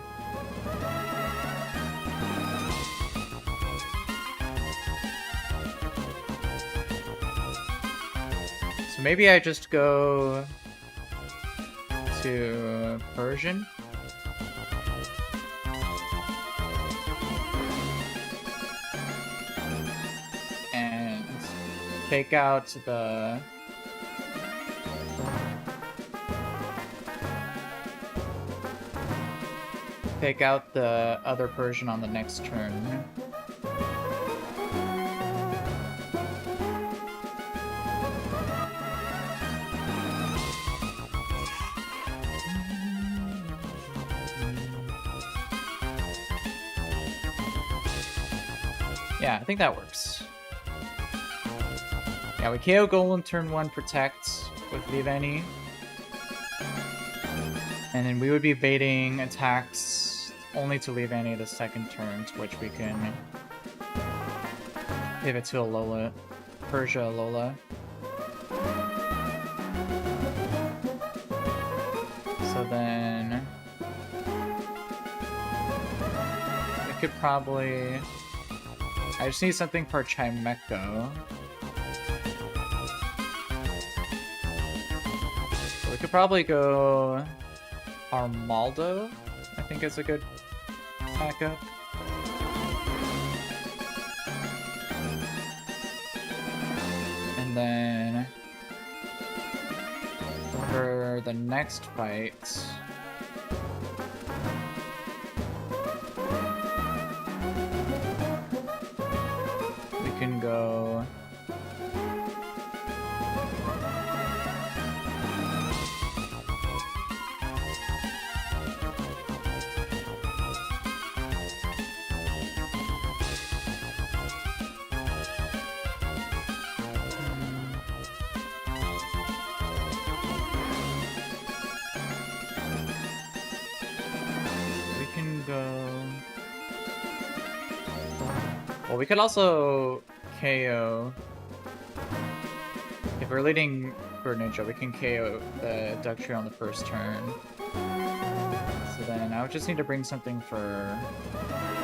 So maybe I just go to Persian. And take out the other Persian on the next turn. Yeah, I think that works. Yeah, we KO Golem turn 1, Protect with Leave Any. And then we would be baiting attacks only to Leave Any the second turn, to which we can pivot to Alola, Persia Alola. So then we could probably... I just need something for Chimecho. So we could probably go Armaldo, I think is a good backup. And then for the next fight, we can go well, we could also KO. If we're leading Greninja, we can KO the Dugtrio on the first turn. So then I would just need to bring something for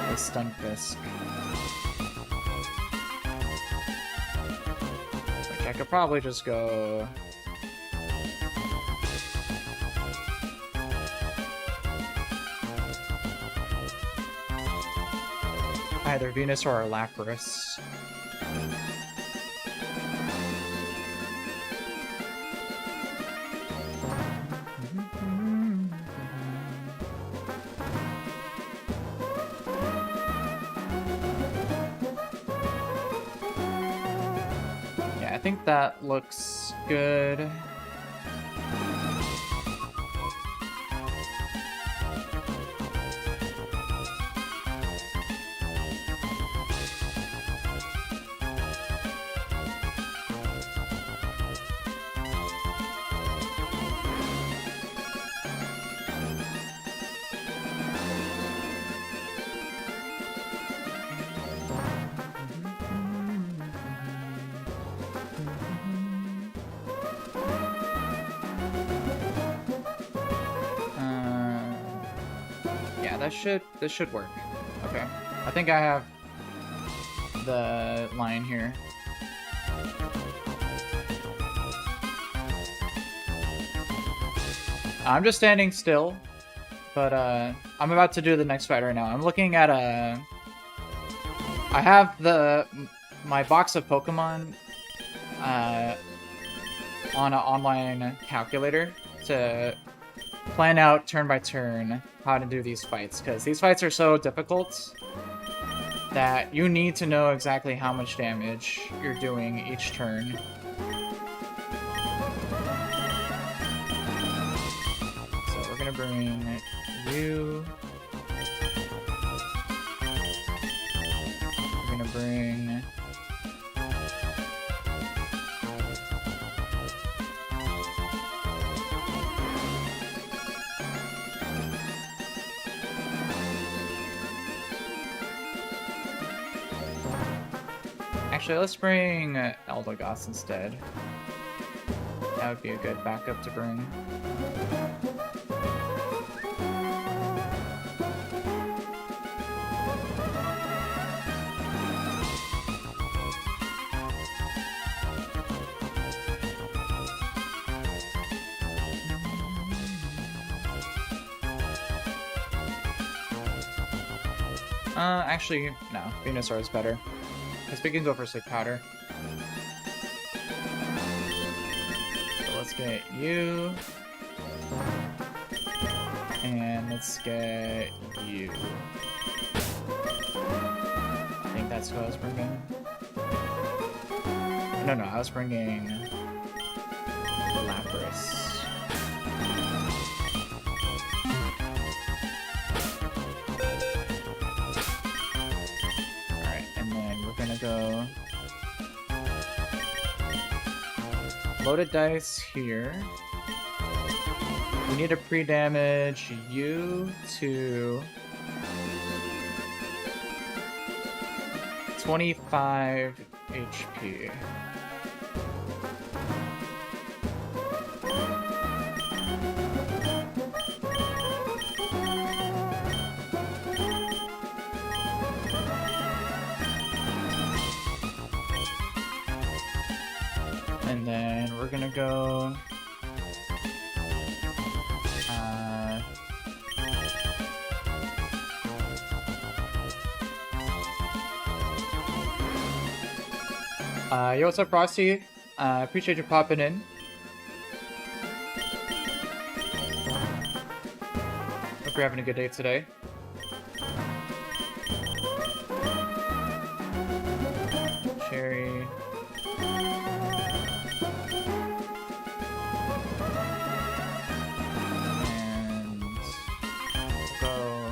the Stunfisk. Which I could probably just go... either Venusaur or Lapras. Yeah, I think that looks good. This should work. Okay. I think I have the line here. I'm just standing still, but I'm about to do the next fight right now. I'm looking at I have my box of Pokemon on an online calculator to plan out turn by turn how to do these fights, because these fights are so difficult that you need to know exactly how much damage you're doing each turn. So we're gonna bring you. We're gonna bring actually, let's bring Eldegoss instead. That would be a good backup to bring. Actually, no. Venusaur is better. Because we can go for Sleep Powder. So let's get you. And let's get you. I think that's what I was bringing. No, I was bringing Lapras. Go loaded dice here. We need to pre-damage you to 25 HP. And then we're gonna go... yo, what's up, Frosty? Appreciate you popping in. Hope you're having a good day today. Cherry. And go.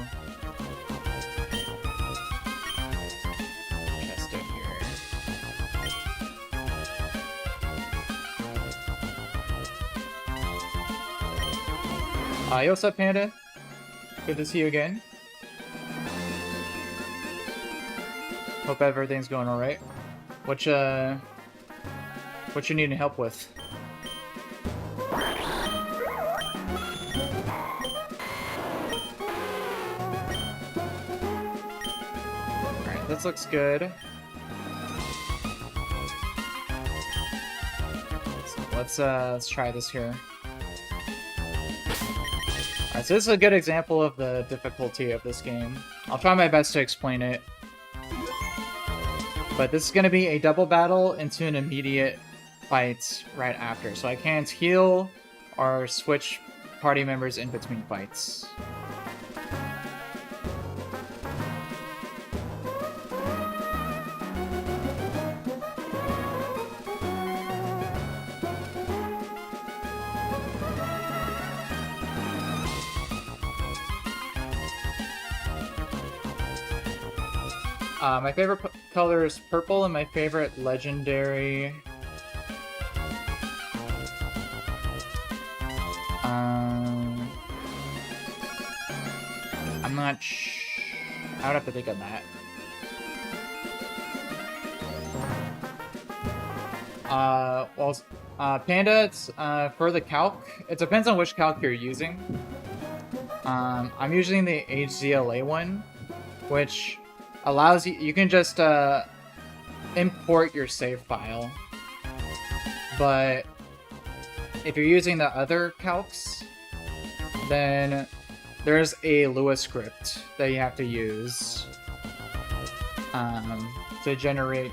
Chest in here. Yo, what's up, Panda? Good to see you again. Hope everything's going alright. What you needing help with? Alright, this looks good. So let's try this here. Alright, so this is a good example of the difficulty of this game. I'll try my best to explain it. But this is going to be a double battle into an immediate fight right after. So I can't heal or switch party members in between fights. My favorite color is purple, and my favorite legendary... I'm not I would have to think of that. Panda, it's, for the calc, it depends on which calc you're using. I'm using the HZLA one, which allows you can just import your save file. But if you're using the other calcs, then there's a Lua script that you have to use to generate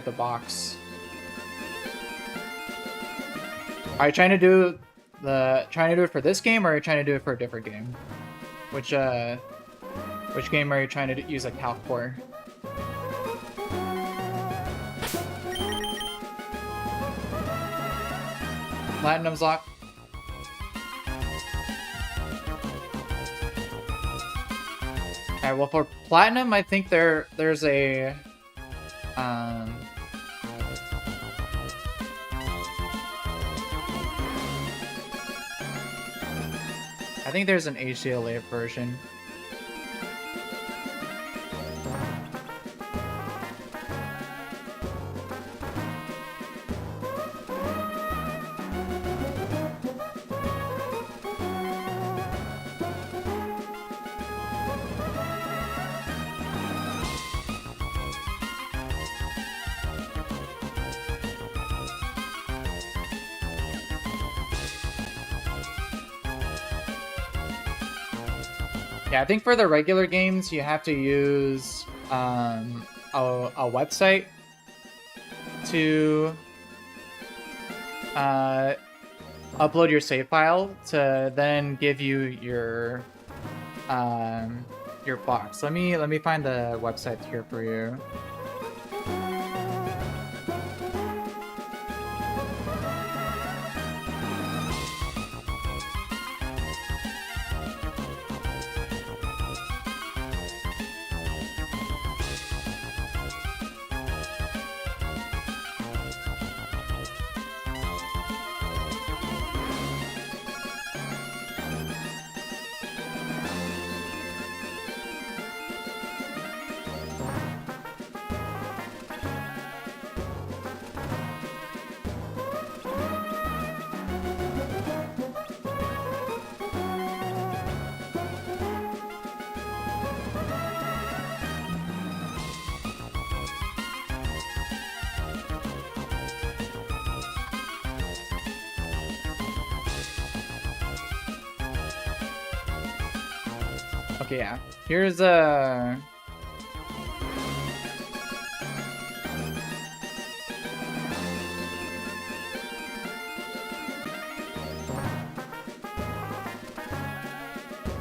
the box. Are you trying to do it for this game, or are you trying to do it for a different game? Which game are you trying to use a calc for? Platinum Nuzlocke. Alright, well, for Platinum, I think there's a... I think there's an HDLA version. Yeah, I think for the regular games, you have to use a website to upload your save file to then give you your box. Let me find the website here for you. Okay, yeah. Here's a...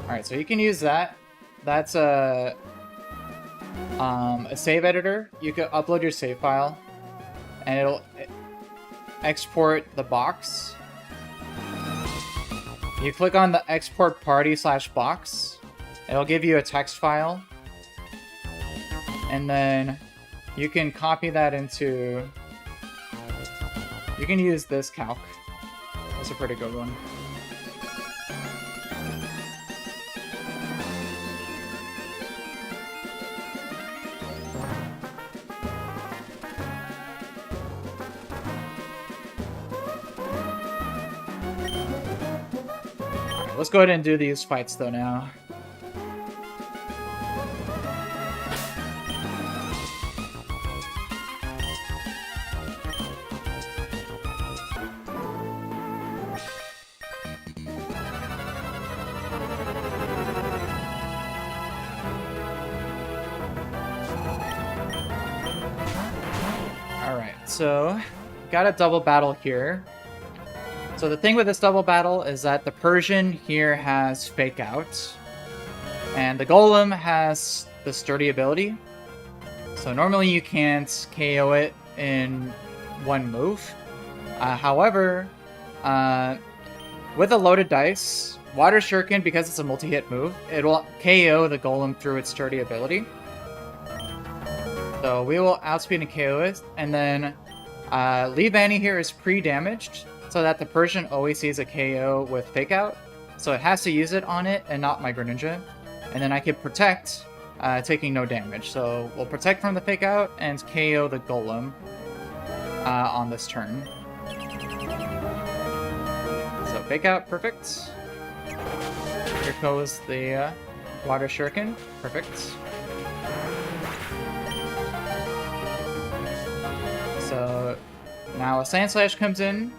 Alright, so you can use that. That's a save editor. You can upload your save file, and it'll export the box. You click on the export party/box. It'll give you a text file. And then you can copy that into... You can use this calc. That's a pretty good one. Alright, let's go ahead and do these fights though now. So, got a double battle here. So the thing with this double battle is that the Persian here has Fake Out, and the Golem has the Sturdy ability. So normally you can't KO it in one move. However, with a loaded dice, Water Shuriken, because it's a multi-hit move, it will KO the Golem through its Sturdy ability. So we will outspeed and KO it, and then Lee Vanny here is pre-damaged, so that the Persian always sees a KO with Fake Out, so it has to use it on it and not my Greninja. And then I can protect, taking no damage. So we'll protect from the Fake Out and KO the Golem on this turn. So Fake Out, perfect. Here goes the Water Shuriken, perfect. So now a Sand Slash comes in.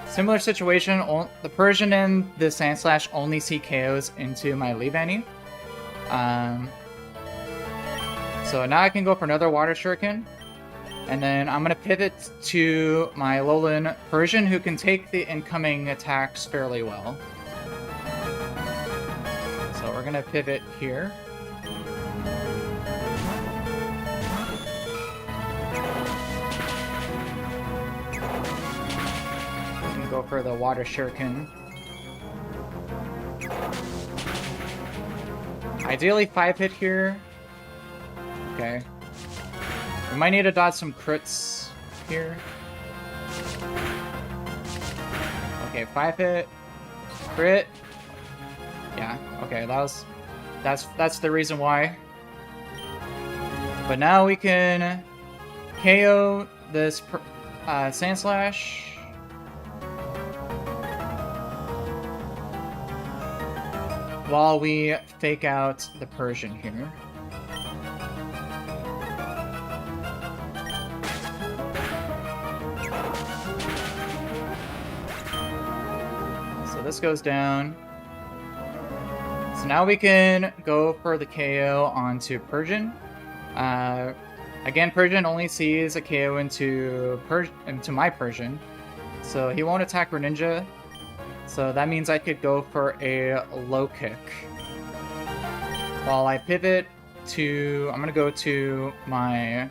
Similar situation, the Persian and the Sand Slash only see KOs into my Lee Vanny. So now I can go for another Water Shuriken. And then I'm going to pivot to my Alolan Persian, who can take the incoming attacks fairly well. So we're going to pivot here. Go for the Water Shuriken. Ideally 5-hit here. Okay. We might need to dodge some crits here. Okay, 5-hit. Crit. Yeah, okay, that's the reason why. But now we can KO this Sand Slash. While we Fake Out the Persian here. So this goes down. So now we can go for the KO onto Persian. Again, Persian only sees a KO into my Persian, so he won't attack Greninja. So that means I could go for a low kick. While I pivot to... I'm going to go to my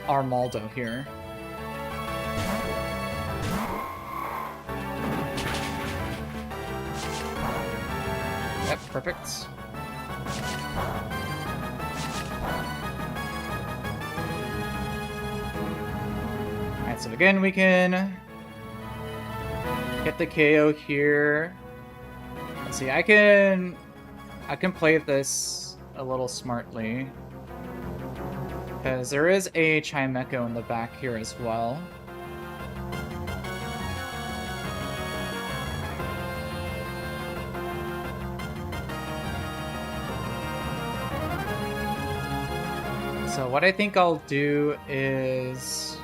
Armaldo here. Yep, perfect. Alright, so again we can... get the KO here. Let's see, I can play this a little smartly. Because there is a Chimecho in the back here as well. So what I think I'll do is...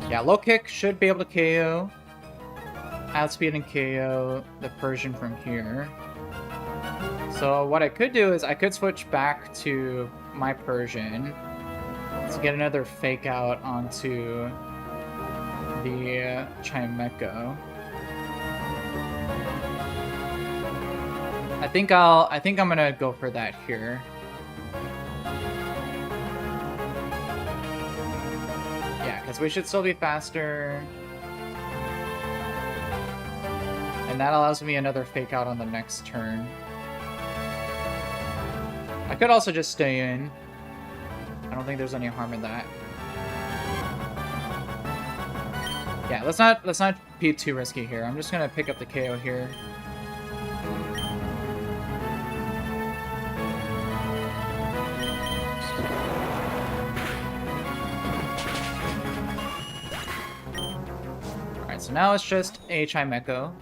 Yeah, low kick should be able to KO. Outspeed and KO the Persian from here. So what I could do is I could switch back to my Persian to get another fake out onto the Chimecho. I think I'm gonna go for that here. Yeah, because we should still be faster. And that allows me another fake out on the next turn. I could also just stay in. I don't think there's any harm in that. Yeah, let's not be too risky here. I'm just gonna pick up the KO here. Alright, so now it's just a Chimecho.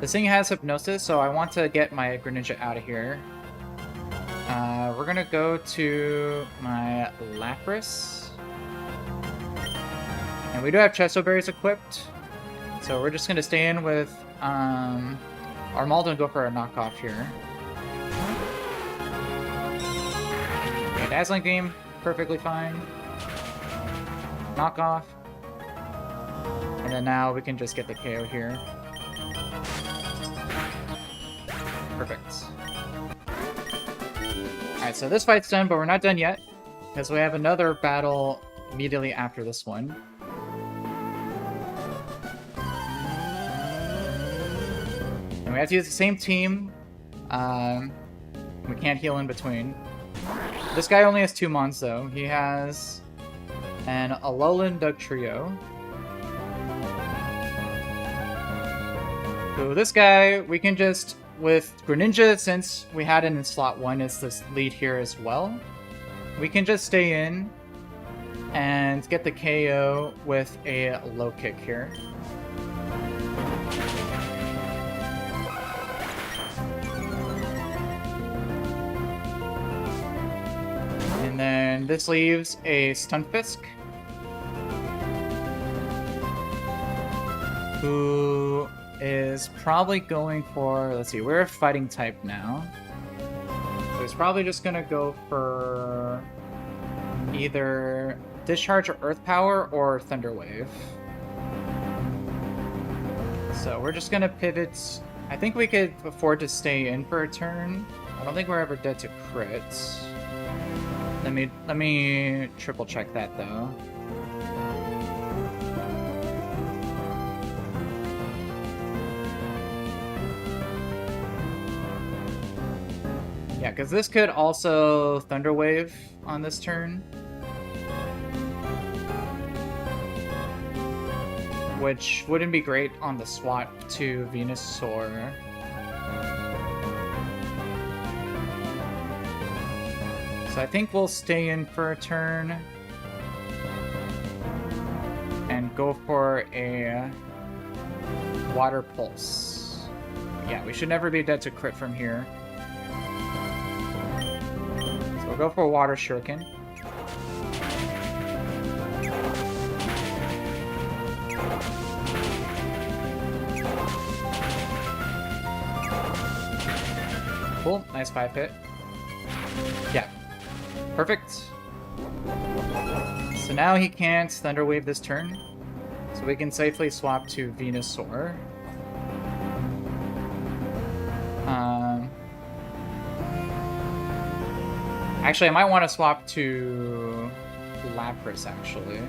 This thing has Hypnosis, so I want to get my Greninja out of here. We're gonna go to my Lapras. And we do have Chesto Berries equipped. So we're just gonna stay in with Armaldo and go for a knockoff here. Okay, Dazzling Beam, perfectly fine. Knockoff. And then now we can just get the KO here. Perfect. Alright, so this fight's done, but we're not done yet, because we have another battle immediately after this one. And we have to use the same team. We can't heal in between. This guy only has 2 Mons, though. He has an Alolan Dugtrio. So this guy, we can just... With Greninja, since we had it in slot 1 as this lead here as well, we can just stay in and get the KO with a low kick here. And then this leaves a Stunfisk, who is probably going for, let's see, we're a fighting type now. So he's probably just gonna go for either Discharge or Earth Power or Thunder Wave. So we're just gonna pivot. I think we could afford to stay in for a turn. I don't think we're ever dead to crits. Let me triple check that though. Yeah, because this could also Thunder Wave on this turn. Which wouldn't be great on the swap to Venusaur. So I think we'll stay in for a turn. And go for a Water Pulse. Yeah, we should never be dead to crit from here. We'll go for a Water Shuriken. Cool, nice 5-hit. Yeah, perfect. So now he can't Thunder Wave this turn, so we can safely swap to Venusaur. Actually, I might want to swap to Lapras, actually.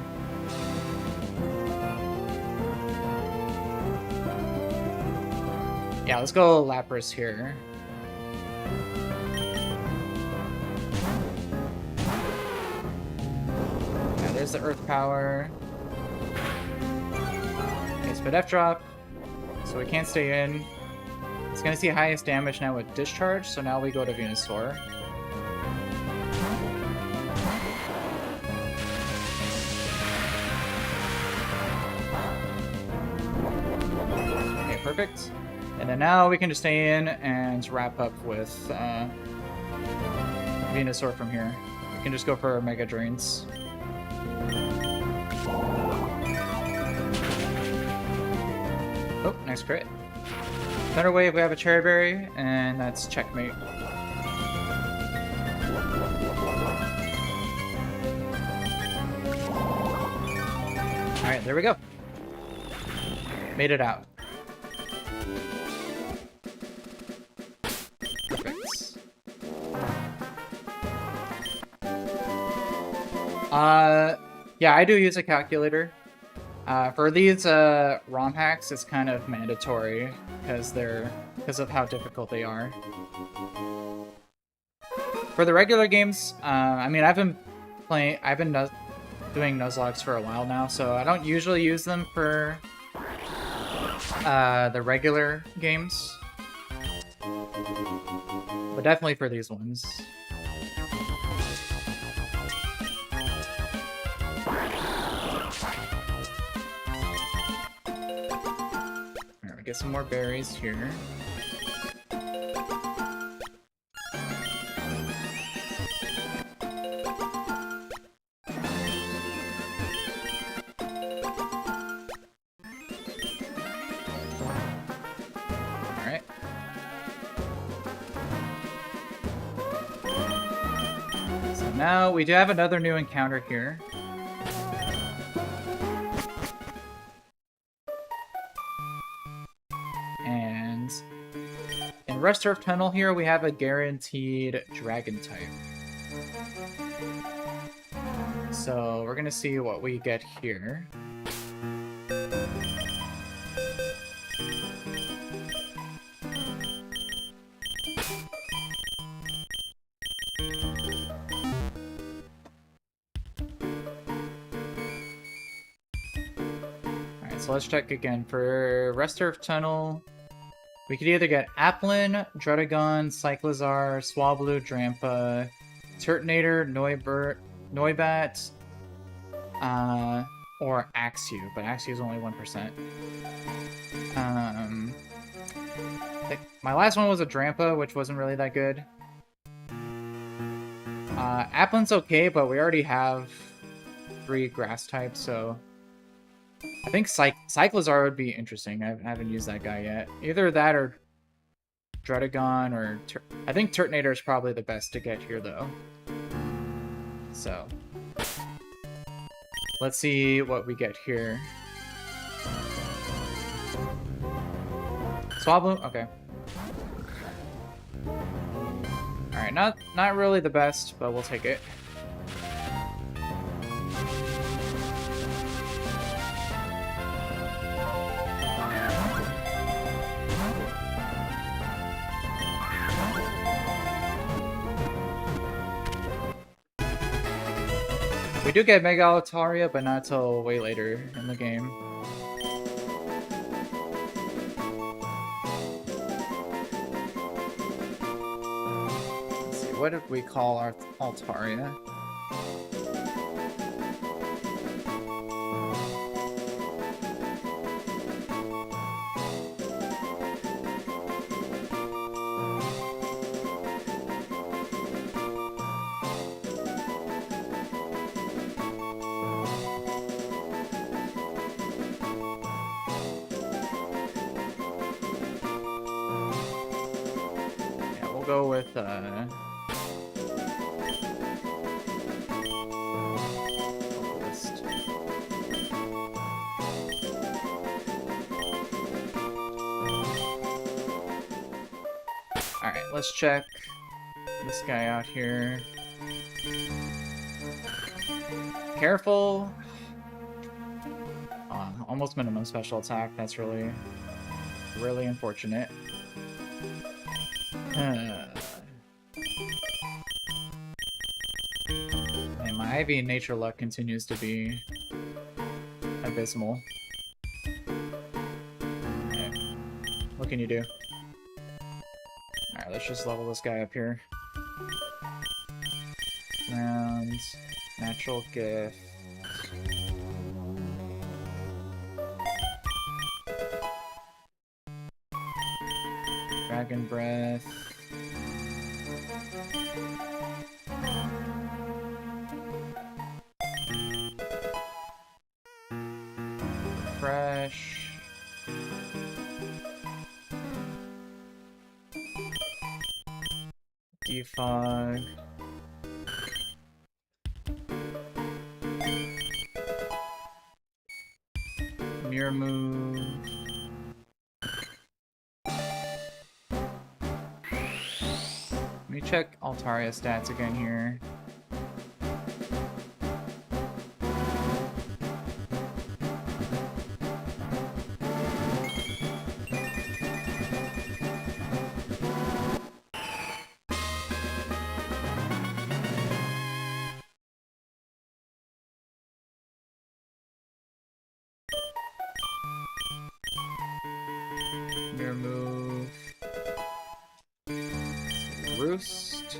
Yeah, let's go Lapras here. Yeah, there's the Earth Power. Okay, Speed F drop. So we can't stay in. It's gonna see highest damage now with Discharge, so now we go to Venusaur. Perfect. And then now we can just stay in and wrap up with Venusaur from here. We can just go for Mega Drains. Oh, nice crit. Thunder Wave, we have a Cherry Berry, and that's checkmate. Alright, there we go. Made it out. Perfect. Yeah, I do use a calculator. For these ROM hacks, it's kind of mandatory because of how difficult they are. For the regular games, I mean, I've been doing Nuzlocks for a while now, so I don't usually use them for the regular games, but definitely for these ones. Alright, we get some more berries here. Now, we do have another new encounter here. And in Rust Turf Tunnel here, we have a guaranteed dragon type. So we're gonna see what we get here. So let's check again. For Rust Turf Tunnel, we could either get Applin, Drudagon, Cyclizar, Swablu, Drampa, Turtonator, Noibat, or Axew, but Axew is only 1%. My last one was a Drampa, which wasn't really that good. Applin's okay, but we already have 3 grass types, so I think Cyclizar would be interesting. I haven't used that guy yet. Either that or Drudagon or... I think Turtonator is probably the best to get here, though. So let's see what we get here. Swablu? Okay. Alright, not really the best, but we'll take it. We do get Mega Altaria, but not till way later in the game. Let's see, what did we call our Altaria? Go with list. Alright, let's check this guy out here. Careful. Almost minimum special attack. That's really unfortunate. And my IV and Nature luck continues to be abysmal. Okay. What can you do? Alright, let's just level this guy up here. Round, natural gift. Dragon Breath. Fresh. defog. Mirror move. Let me check Altaria stats again here. Mirror move. Roost.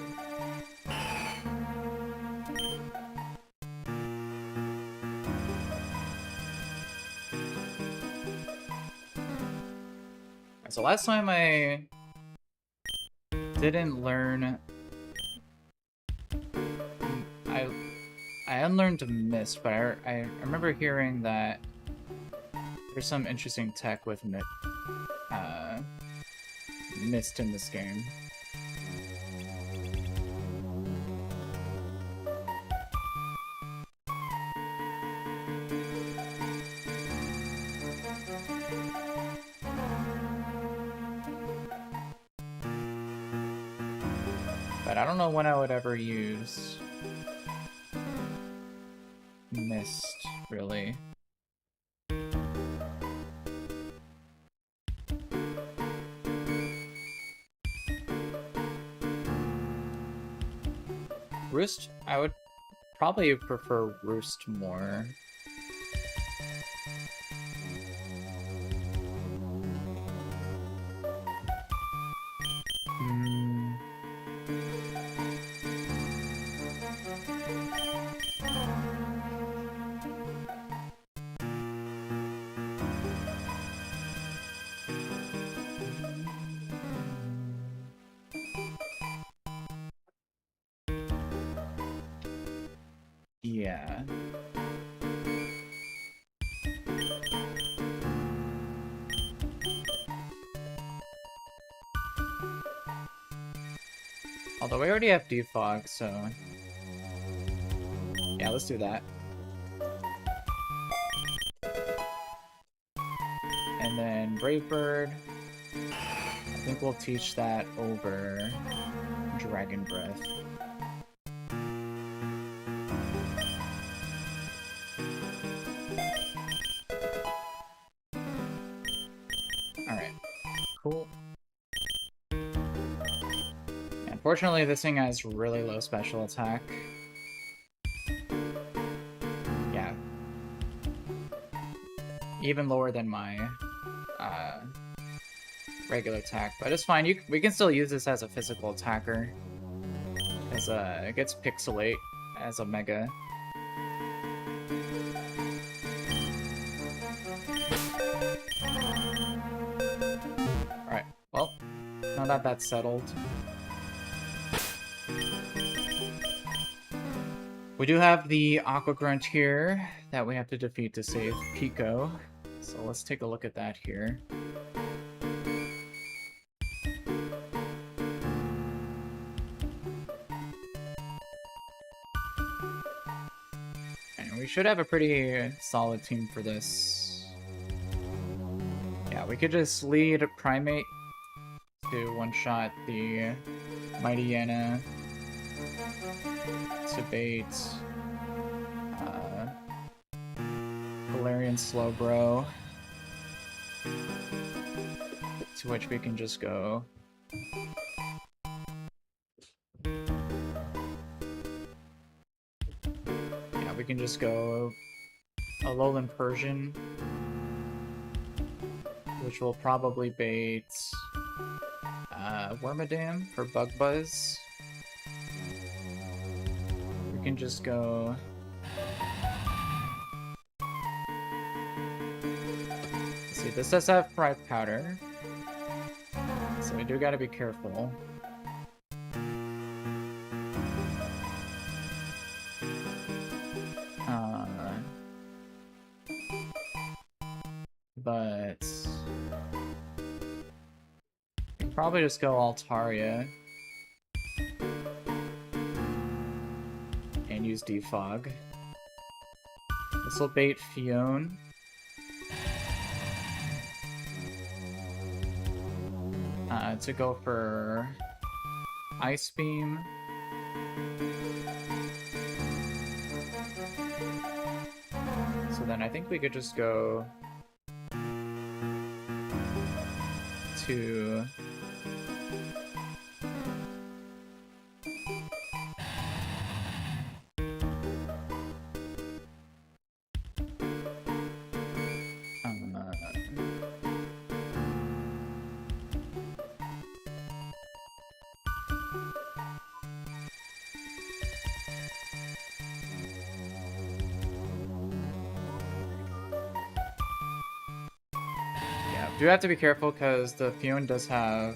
So last time I didn't learn... I unlearned Mist, but I remember hearing that there's some interesting tech with Mist in this game. But I don't know when I would ever use Mist, really. Roost, I would probably prefer Roost more. Yeah. Although we already have defog, so... yeah, let's do that. And then Brave Bird. I think we'll teach that over Dragon Breath. Alright. Cool. Unfortunately, this thing has really low special attack. Yeah. Even lower than my regular attack, but it's fine. We can still use this as a physical attacker, as it gets Pixelate as a Mega. Alright, well, now that that's settled, we do have the Aqua Grunt here that we have to defeat to save Pico, so let's take a look at that here. We should have a pretty solid team for this. Yeah, we could just lead Primate to one-shot the Mighty Yana, to bait Galarian Slowbro, to which we can just go we can just go Alolan Persian, which will probably bait Wormadam for Bug Buzz. We can just go... let's see, this does have Pride Powder, so we do gotta be careful. But we can probably just go Altaria. use Defog. This will bait Fion. To go for Ice Beam. So then I think we could just go to do have to be careful because the Fion does have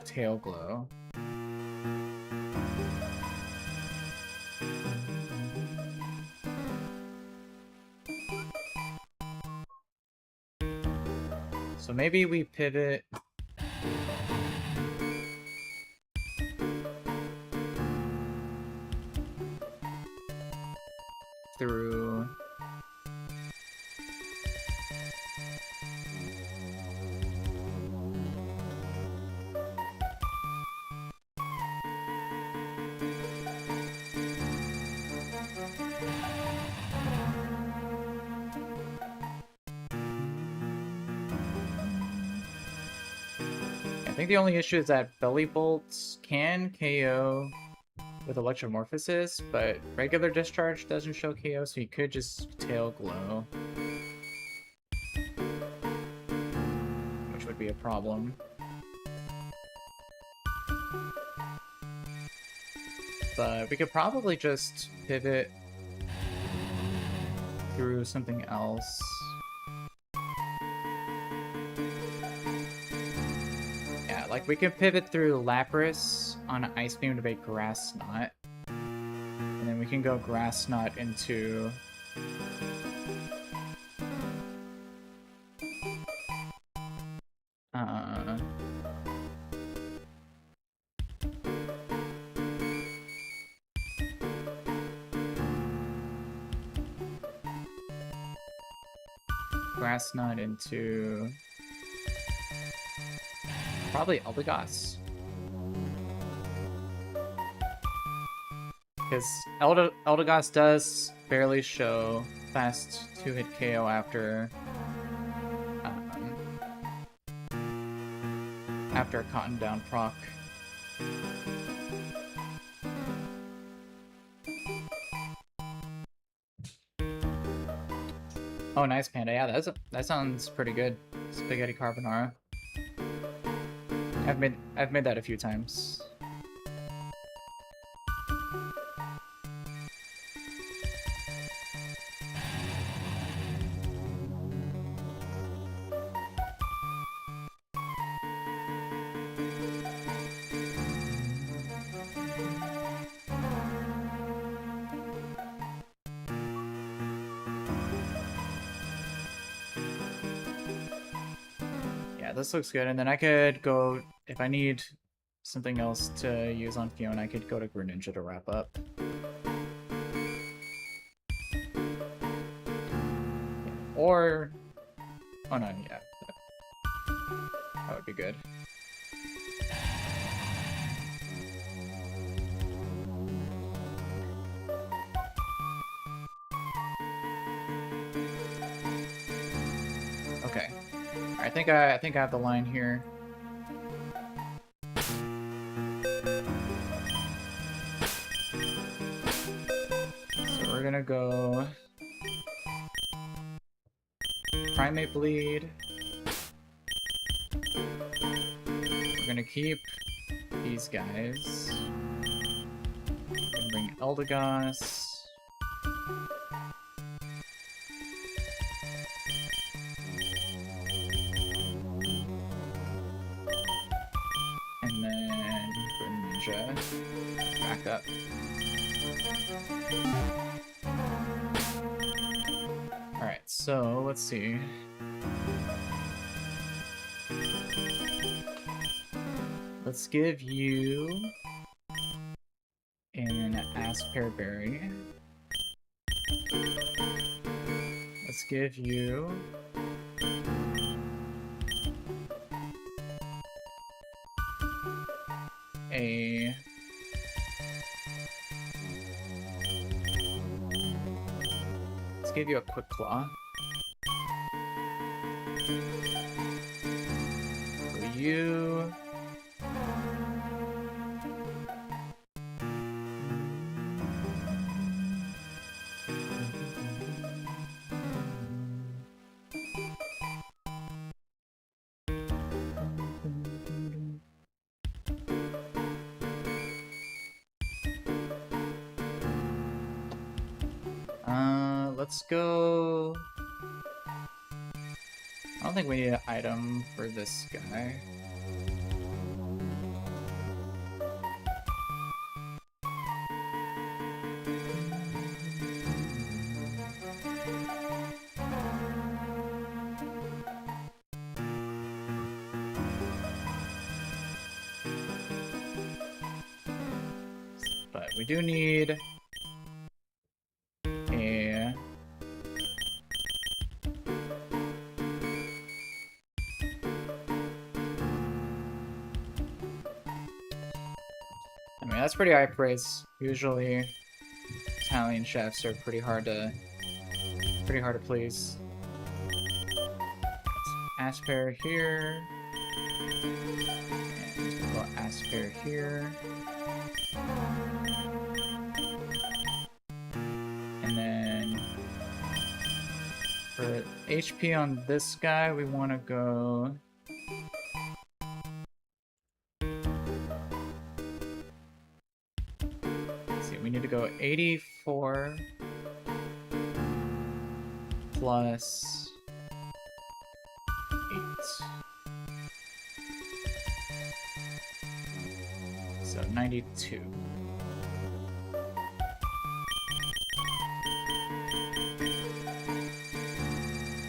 Tail Glow. So maybe we pivot through I think the only issue is that Belly Bolts can KO with Electromorphosis, but regular Discharge doesn't show KO, so you could just Tail Glow, which would be a problem. But we could probably just pivot through something else. Like, we could pivot through Lapras on Ice Beam to make Grass Knot. And then we can go Grass Knot into... Grass Knot into... probably Eldegoss. Because Eldegoss does barely show fast 2-hit KO after a Cotton Down proc. Oh, nice Panda. Yeah, that sounds pretty good. Spaghetti Carbonara. I've made that a few times. This looks good, and then I could go, if I need something else to use on Fiona, I could go to Greninja to wrap up. Or... oh no, yeah. That would be good. Okay. I think I have the line here. So we're gonna go Primate Bleed. We're gonna keep these guys. We're gonna bring Eldegoss. Back up. Alright, so let's see. Let's give you Aspear Berry. Let's give you a let's give you a Quick Claw. For you. Let's go. I don't think we need an item for this guy. But we do need a... I mean, that's pretty high praise. Usually, Italian chefs are pretty hard to please. Aspear here. And we'll go Aspear here. And then for HP on this guy, we want to go... Let's see, we need to go 84 plus 8. So 92.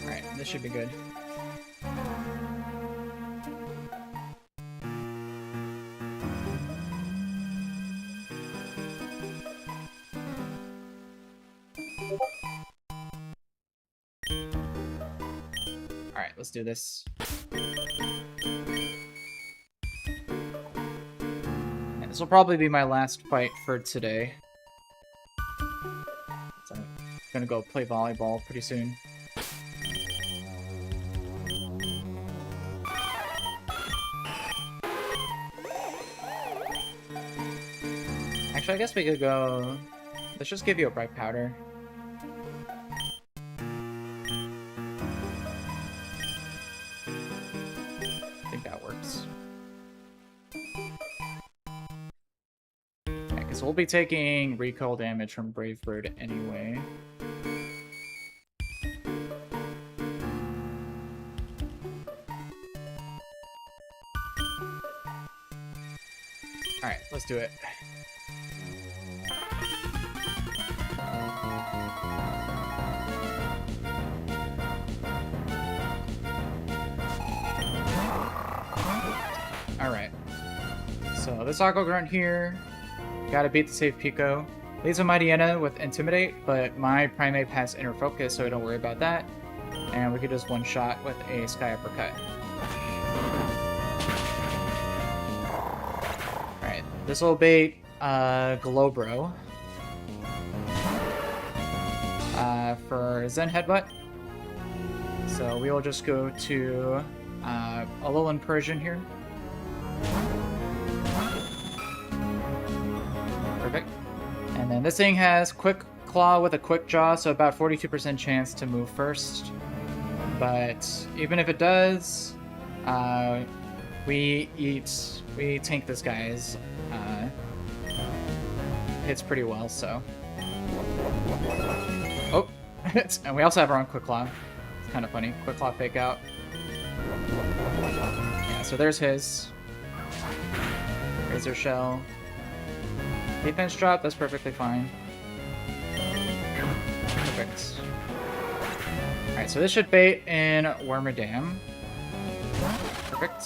Alright, this should be good. Alright, let's do this. And this will probably be my last fight for today. So I'm gonna go play volleyball pretty soon. Actually, I guess we could go... Let's just give you a bright powder. I think that works. Yeah, because we'll be taking recoil damage from Brave Bird anyway. Alright, let's do it. Alright. So this Aqua Grunt here, gotta beat the safe Pico. Leaves a Mightyena with Intimidate, but my Primate has Inner Focus, so don't worry about that. And we could just one-shot with a Sky Uppercut. Alright, this will bait Glowbro for Zen Headbutt. So we will just go to Alolan Persian here. Perfect. And then this thing has Quick Claw with a Quick Jaw, so about 42% chance to move first. But even if it does, we tank this guy's hits pretty well, so. Oh, and we also have our own Quick Claw. It's kind of funny. Quick Claw fake out. Yeah, so there's his. Razor Shell. Defense drop, that's perfectly fine. Perfect. Alright, so this should bait in Wormadam. Perfect.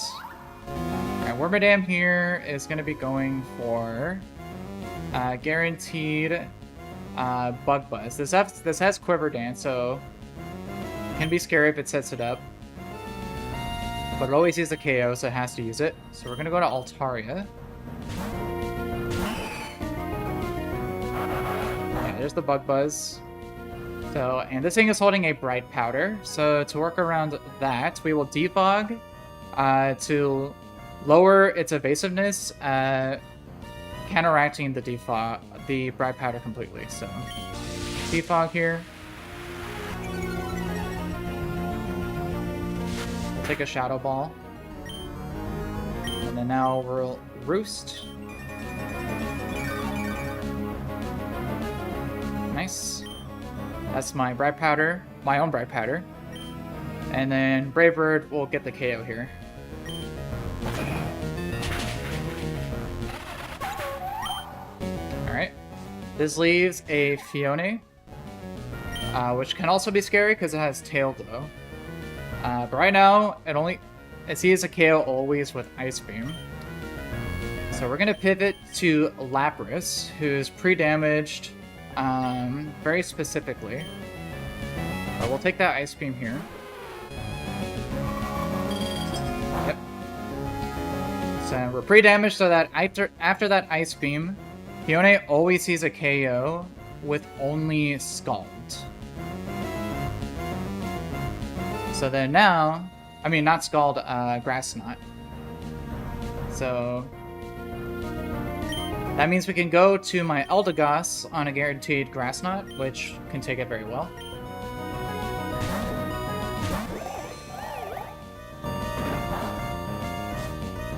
Alright, Wormadam here is going to be going for Guaranteed Bug Buzz. This has Quiver Dance, so it can be scary if it sets it up. But it always uses a KO, so it has to use it. So we're gonna go to Altaria. Yeah, there's the Bug Buzz. So, and this thing is holding a Bright Powder. So to work around that, we will Defog to lower its evasiveness, counteracting the Bright Powder completely. So Defog here. We'll take a Shadow Ball. And then now we'll Roost. Nice. That's my Bright Powder, my own Bright Powder. And then Brave Bird will get the KO here. Alright. This leaves a Fione, which can also be scary because it has Tail Glow. But right now, it sees a KO always with Ice Beam. So we're going to pivot to Lapras, who's pre-damaged very specifically. But we'll take that Ice Beam here. Yep. So we're pre-damaged so that after that Ice Beam, Fione always sees a KO with only Scald. So then now, I mean not Scald, Grass Knot. So that means we can go to my Eldegoss on a guaranteed Grass Knot, which can take it very well.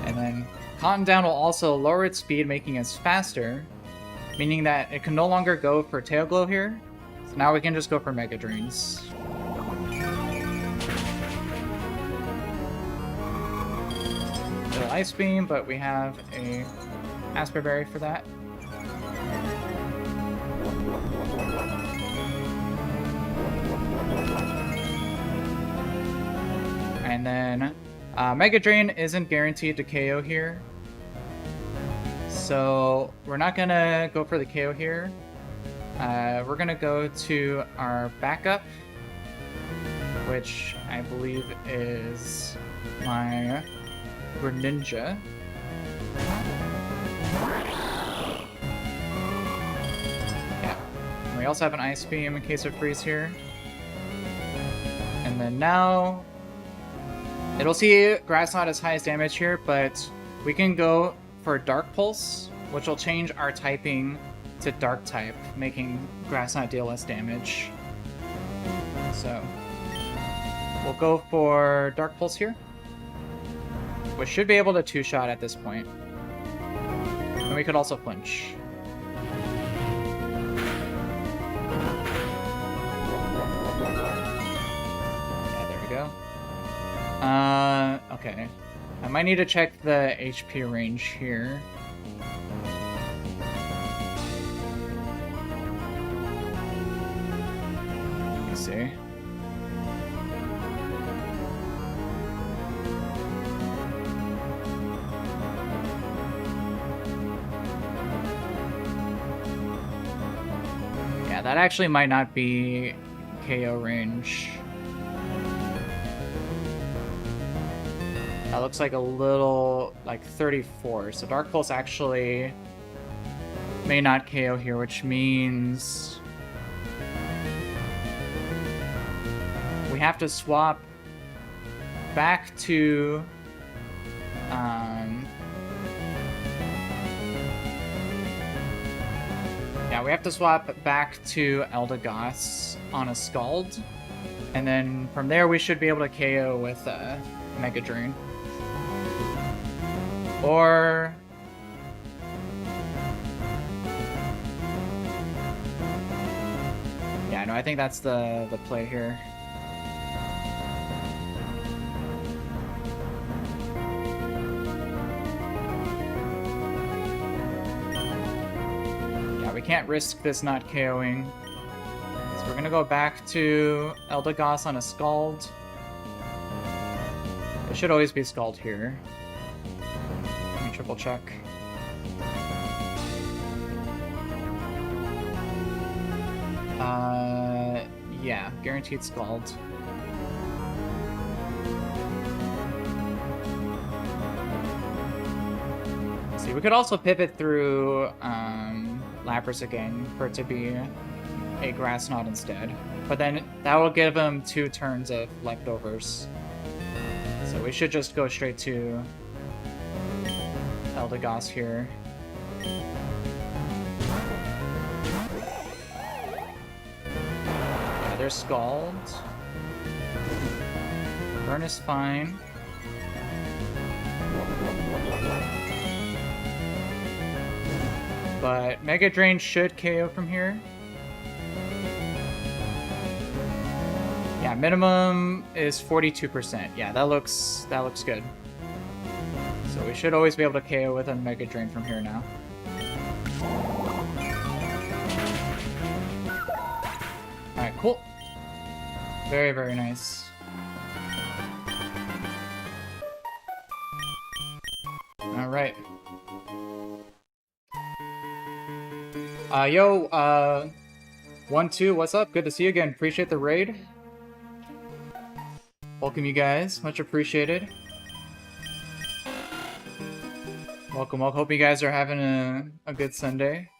And then Cotton Down will also lower its speed, making it faster, meaning that it can no longer go for Tail Glow here. So now we can just go for Mega Drains. Little Ice Beam, but we have a Asper Berry for that. And then Mega Drain isn't guaranteed to KO here. So we're not gonna go for the KO here. We're gonna go to our backup, which I believe is my Greninja. Yeah. And we also have an Ice Beam in case of freeze here. And then now it'll see Grass Knot as highest damage here, but we can go for Dark Pulse, which will change our typing to Dark type, making Grass Knot deal less damage. So we'll go for Dark Pulse here, which should be able to two-shot at this point. And we could also flinch. Yeah, there we go. Okay. I might need to check the HP range here. Let me see. Yeah, that actually might not be KO range. That looks like a little, like 34. So Dark Pulse actually may not KO here, which means we have to swap back to yeah, we have to swap back to Eldegoss on a Scald, and then from there we should be able to KO with Mega Drain. Or yeah, no, I think that's the play here. Yeah, we can't risk this not KOing. So we're gonna go back to Eldegoss on a Scald. It should always be Scald here. Let me triple check. Yeah, guaranteed Scald. Let's see, we could also pivot through Lapras again for it to be a Grass Knot instead. But then that will give him 2 turns of leftovers. So we should just go straight to Eldegoss here. Yeah, there's Scald. Burn is fine. But Mega Drain should KO from here. Yeah, minimum is 42%. Yeah, that looks good. So we should always be able to KO with a Mega Drain from here now. Alright, cool. Very, very nice. Alright. Yo, 1-2, what's up? Good to see you again. Appreciate the raid. Welcome, you guys. Much appreciated. Welcome, welcome. Hope you guys are having a good Sunday.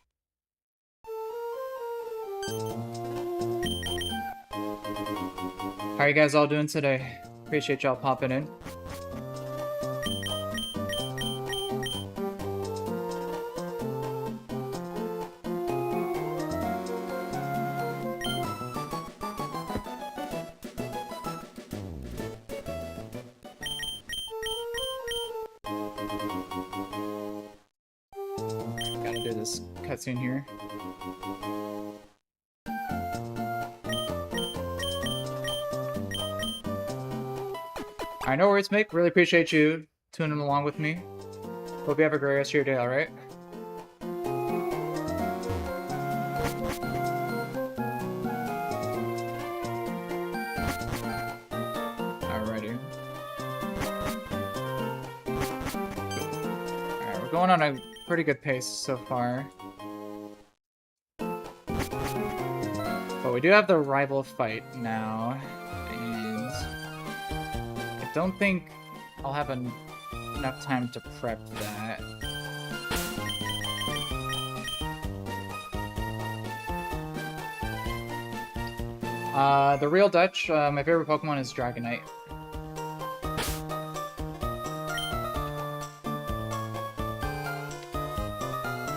How are you guys all doing today? Appreciate y'all popping in. Gotta do this cutscene here. Alright, no worries, Mick. Really appreciate you tuning along with me. Hope you have a great rest of your day, alright? Alrighty. Alright, we're going on a pretty good pace so far. But we do have the rival fight now. I don't think I'll have enough time to prep that. The real Dutch, my favorite Pokemon is Dragonite.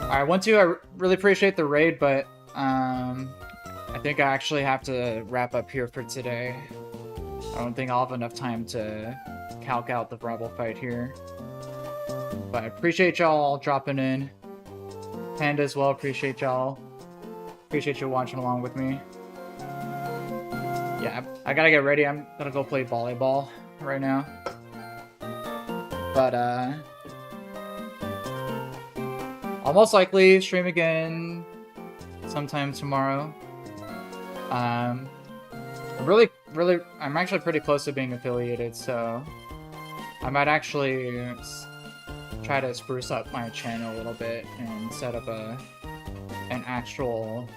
Alright, 1-2, I really appreciate the raid, but I think I actually have to wrap up here for today. I don't think I'll have enough time to calc out the rival fight here. But I appreciate y'all dropping in. Panda as well, appreciate y'all. Appreciate you watching along with me. Yeah, I gotta get ready. I'm gonna go play volleyball right now. But, I'll most likely stream again sometime tomorrow. I'm actually pretty close to being affiliated, so I might actually try to spruce up my channel a little bit and set up an actual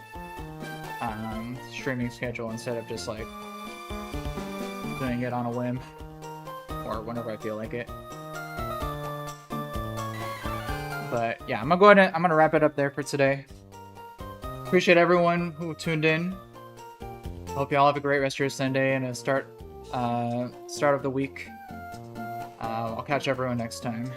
streaming schedule instead of just like doing it on a whim or whenever I feel like it. But yeah, I'm gonna wrap it up there for today. Appreciate everyone who tuned in. Hope you all have a great rest of your Sunday and a start of the week. I'll catch everyone next time.